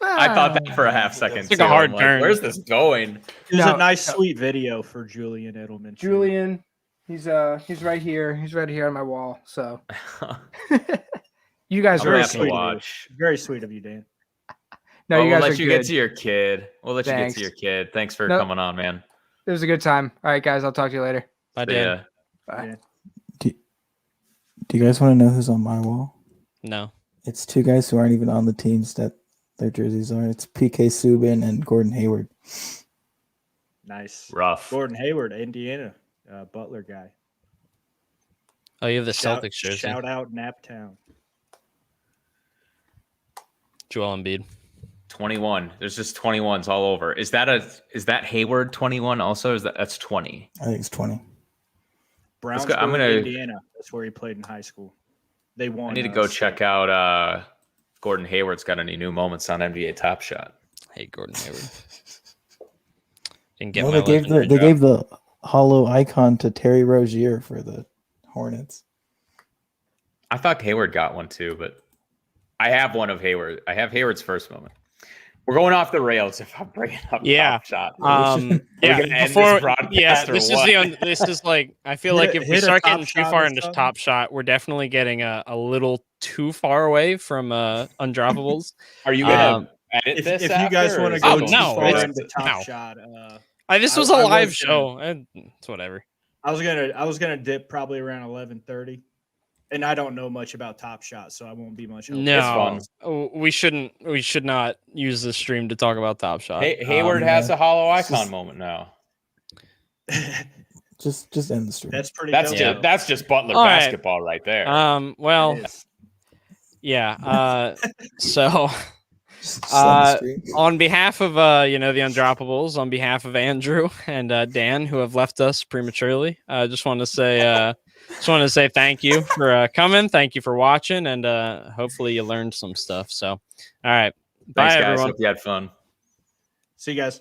I thought that for a half second. Took a too. hard I'm like, turn. Where's this going? it was No, a nice, no. sweet video for Julian Edelman. too. Julian, he's right here. He's right here on my wall. So you guys I'm are gonna very have to sweet of you. watch. Very sweet of you, Dan. no, Well, you we'll guys let are you good. get to your kid. We'll let you get Thanks. to your kid. Thanks for No. coming on, man. It was a good time. All right, guys, I'll talk to you later. Bye, See Dan. ya. Bye. Do you guys want to know who's on my wall? No. It's two guys who aren't even on the teams that their jerseys are. It's PK Subban and Gordon Hayward. Nice. Rough. Gordon Hayward, Indiana, Butler guy. Oh, you have the Shout, Celtics jersey. shout out Naptown. Joel Embiid. 21. There's just 21s all over. Is that Hayward 21 also? That's 20? I think it's 20. Brownsburg, I'm gonna- Indiana. That's where he played in high school. They won. I need to go check out Gordon Hayward's got any new moments on NBA Top Shot. Hey, Gordon Hayward. Didn't get Well, my they legendary gave drop. the hollow icon to Terry Rozier for the Hornets. I thought Hayward got one too, but I have one of Hayward. I have Hayward's first moment. We're going off the rails if I'm bringing up Yeah. Top Shot. Yeah, gonna end this before, broadcast yeah, or this what? this is like, I feel like if we Hit a start Top getting too Shot far or into something? Top Shot, we're definitely getting a little too far away from Undroppables. Are you gonna Um, edit If this? you guys after, or want to is go it too no, far it's- into Top no. Shot, This I- was a I was live gonna- show. It's whatever. I was gonna dip probably around 11:30, and I don't know much about Top Shot, so I won't be much help. No, we should not use this stream to talk about Top Shot. Hayward Um, has a hollow it's icon just- moment now. Just end the stream. That's pretty. That's dope, just though. that's just Butler All right. basketball right there. Well, It is. yeah. So Just end the stream. on behalf of the Undroppables, on behalf of Andrew and Dan, who have left us prematurely, I just want to say thank you for coming. Thank you for watching, and hopefully you learned some stuff. So, all right, bye Thanks, guys. everyone. Hope you had fun. See you guys.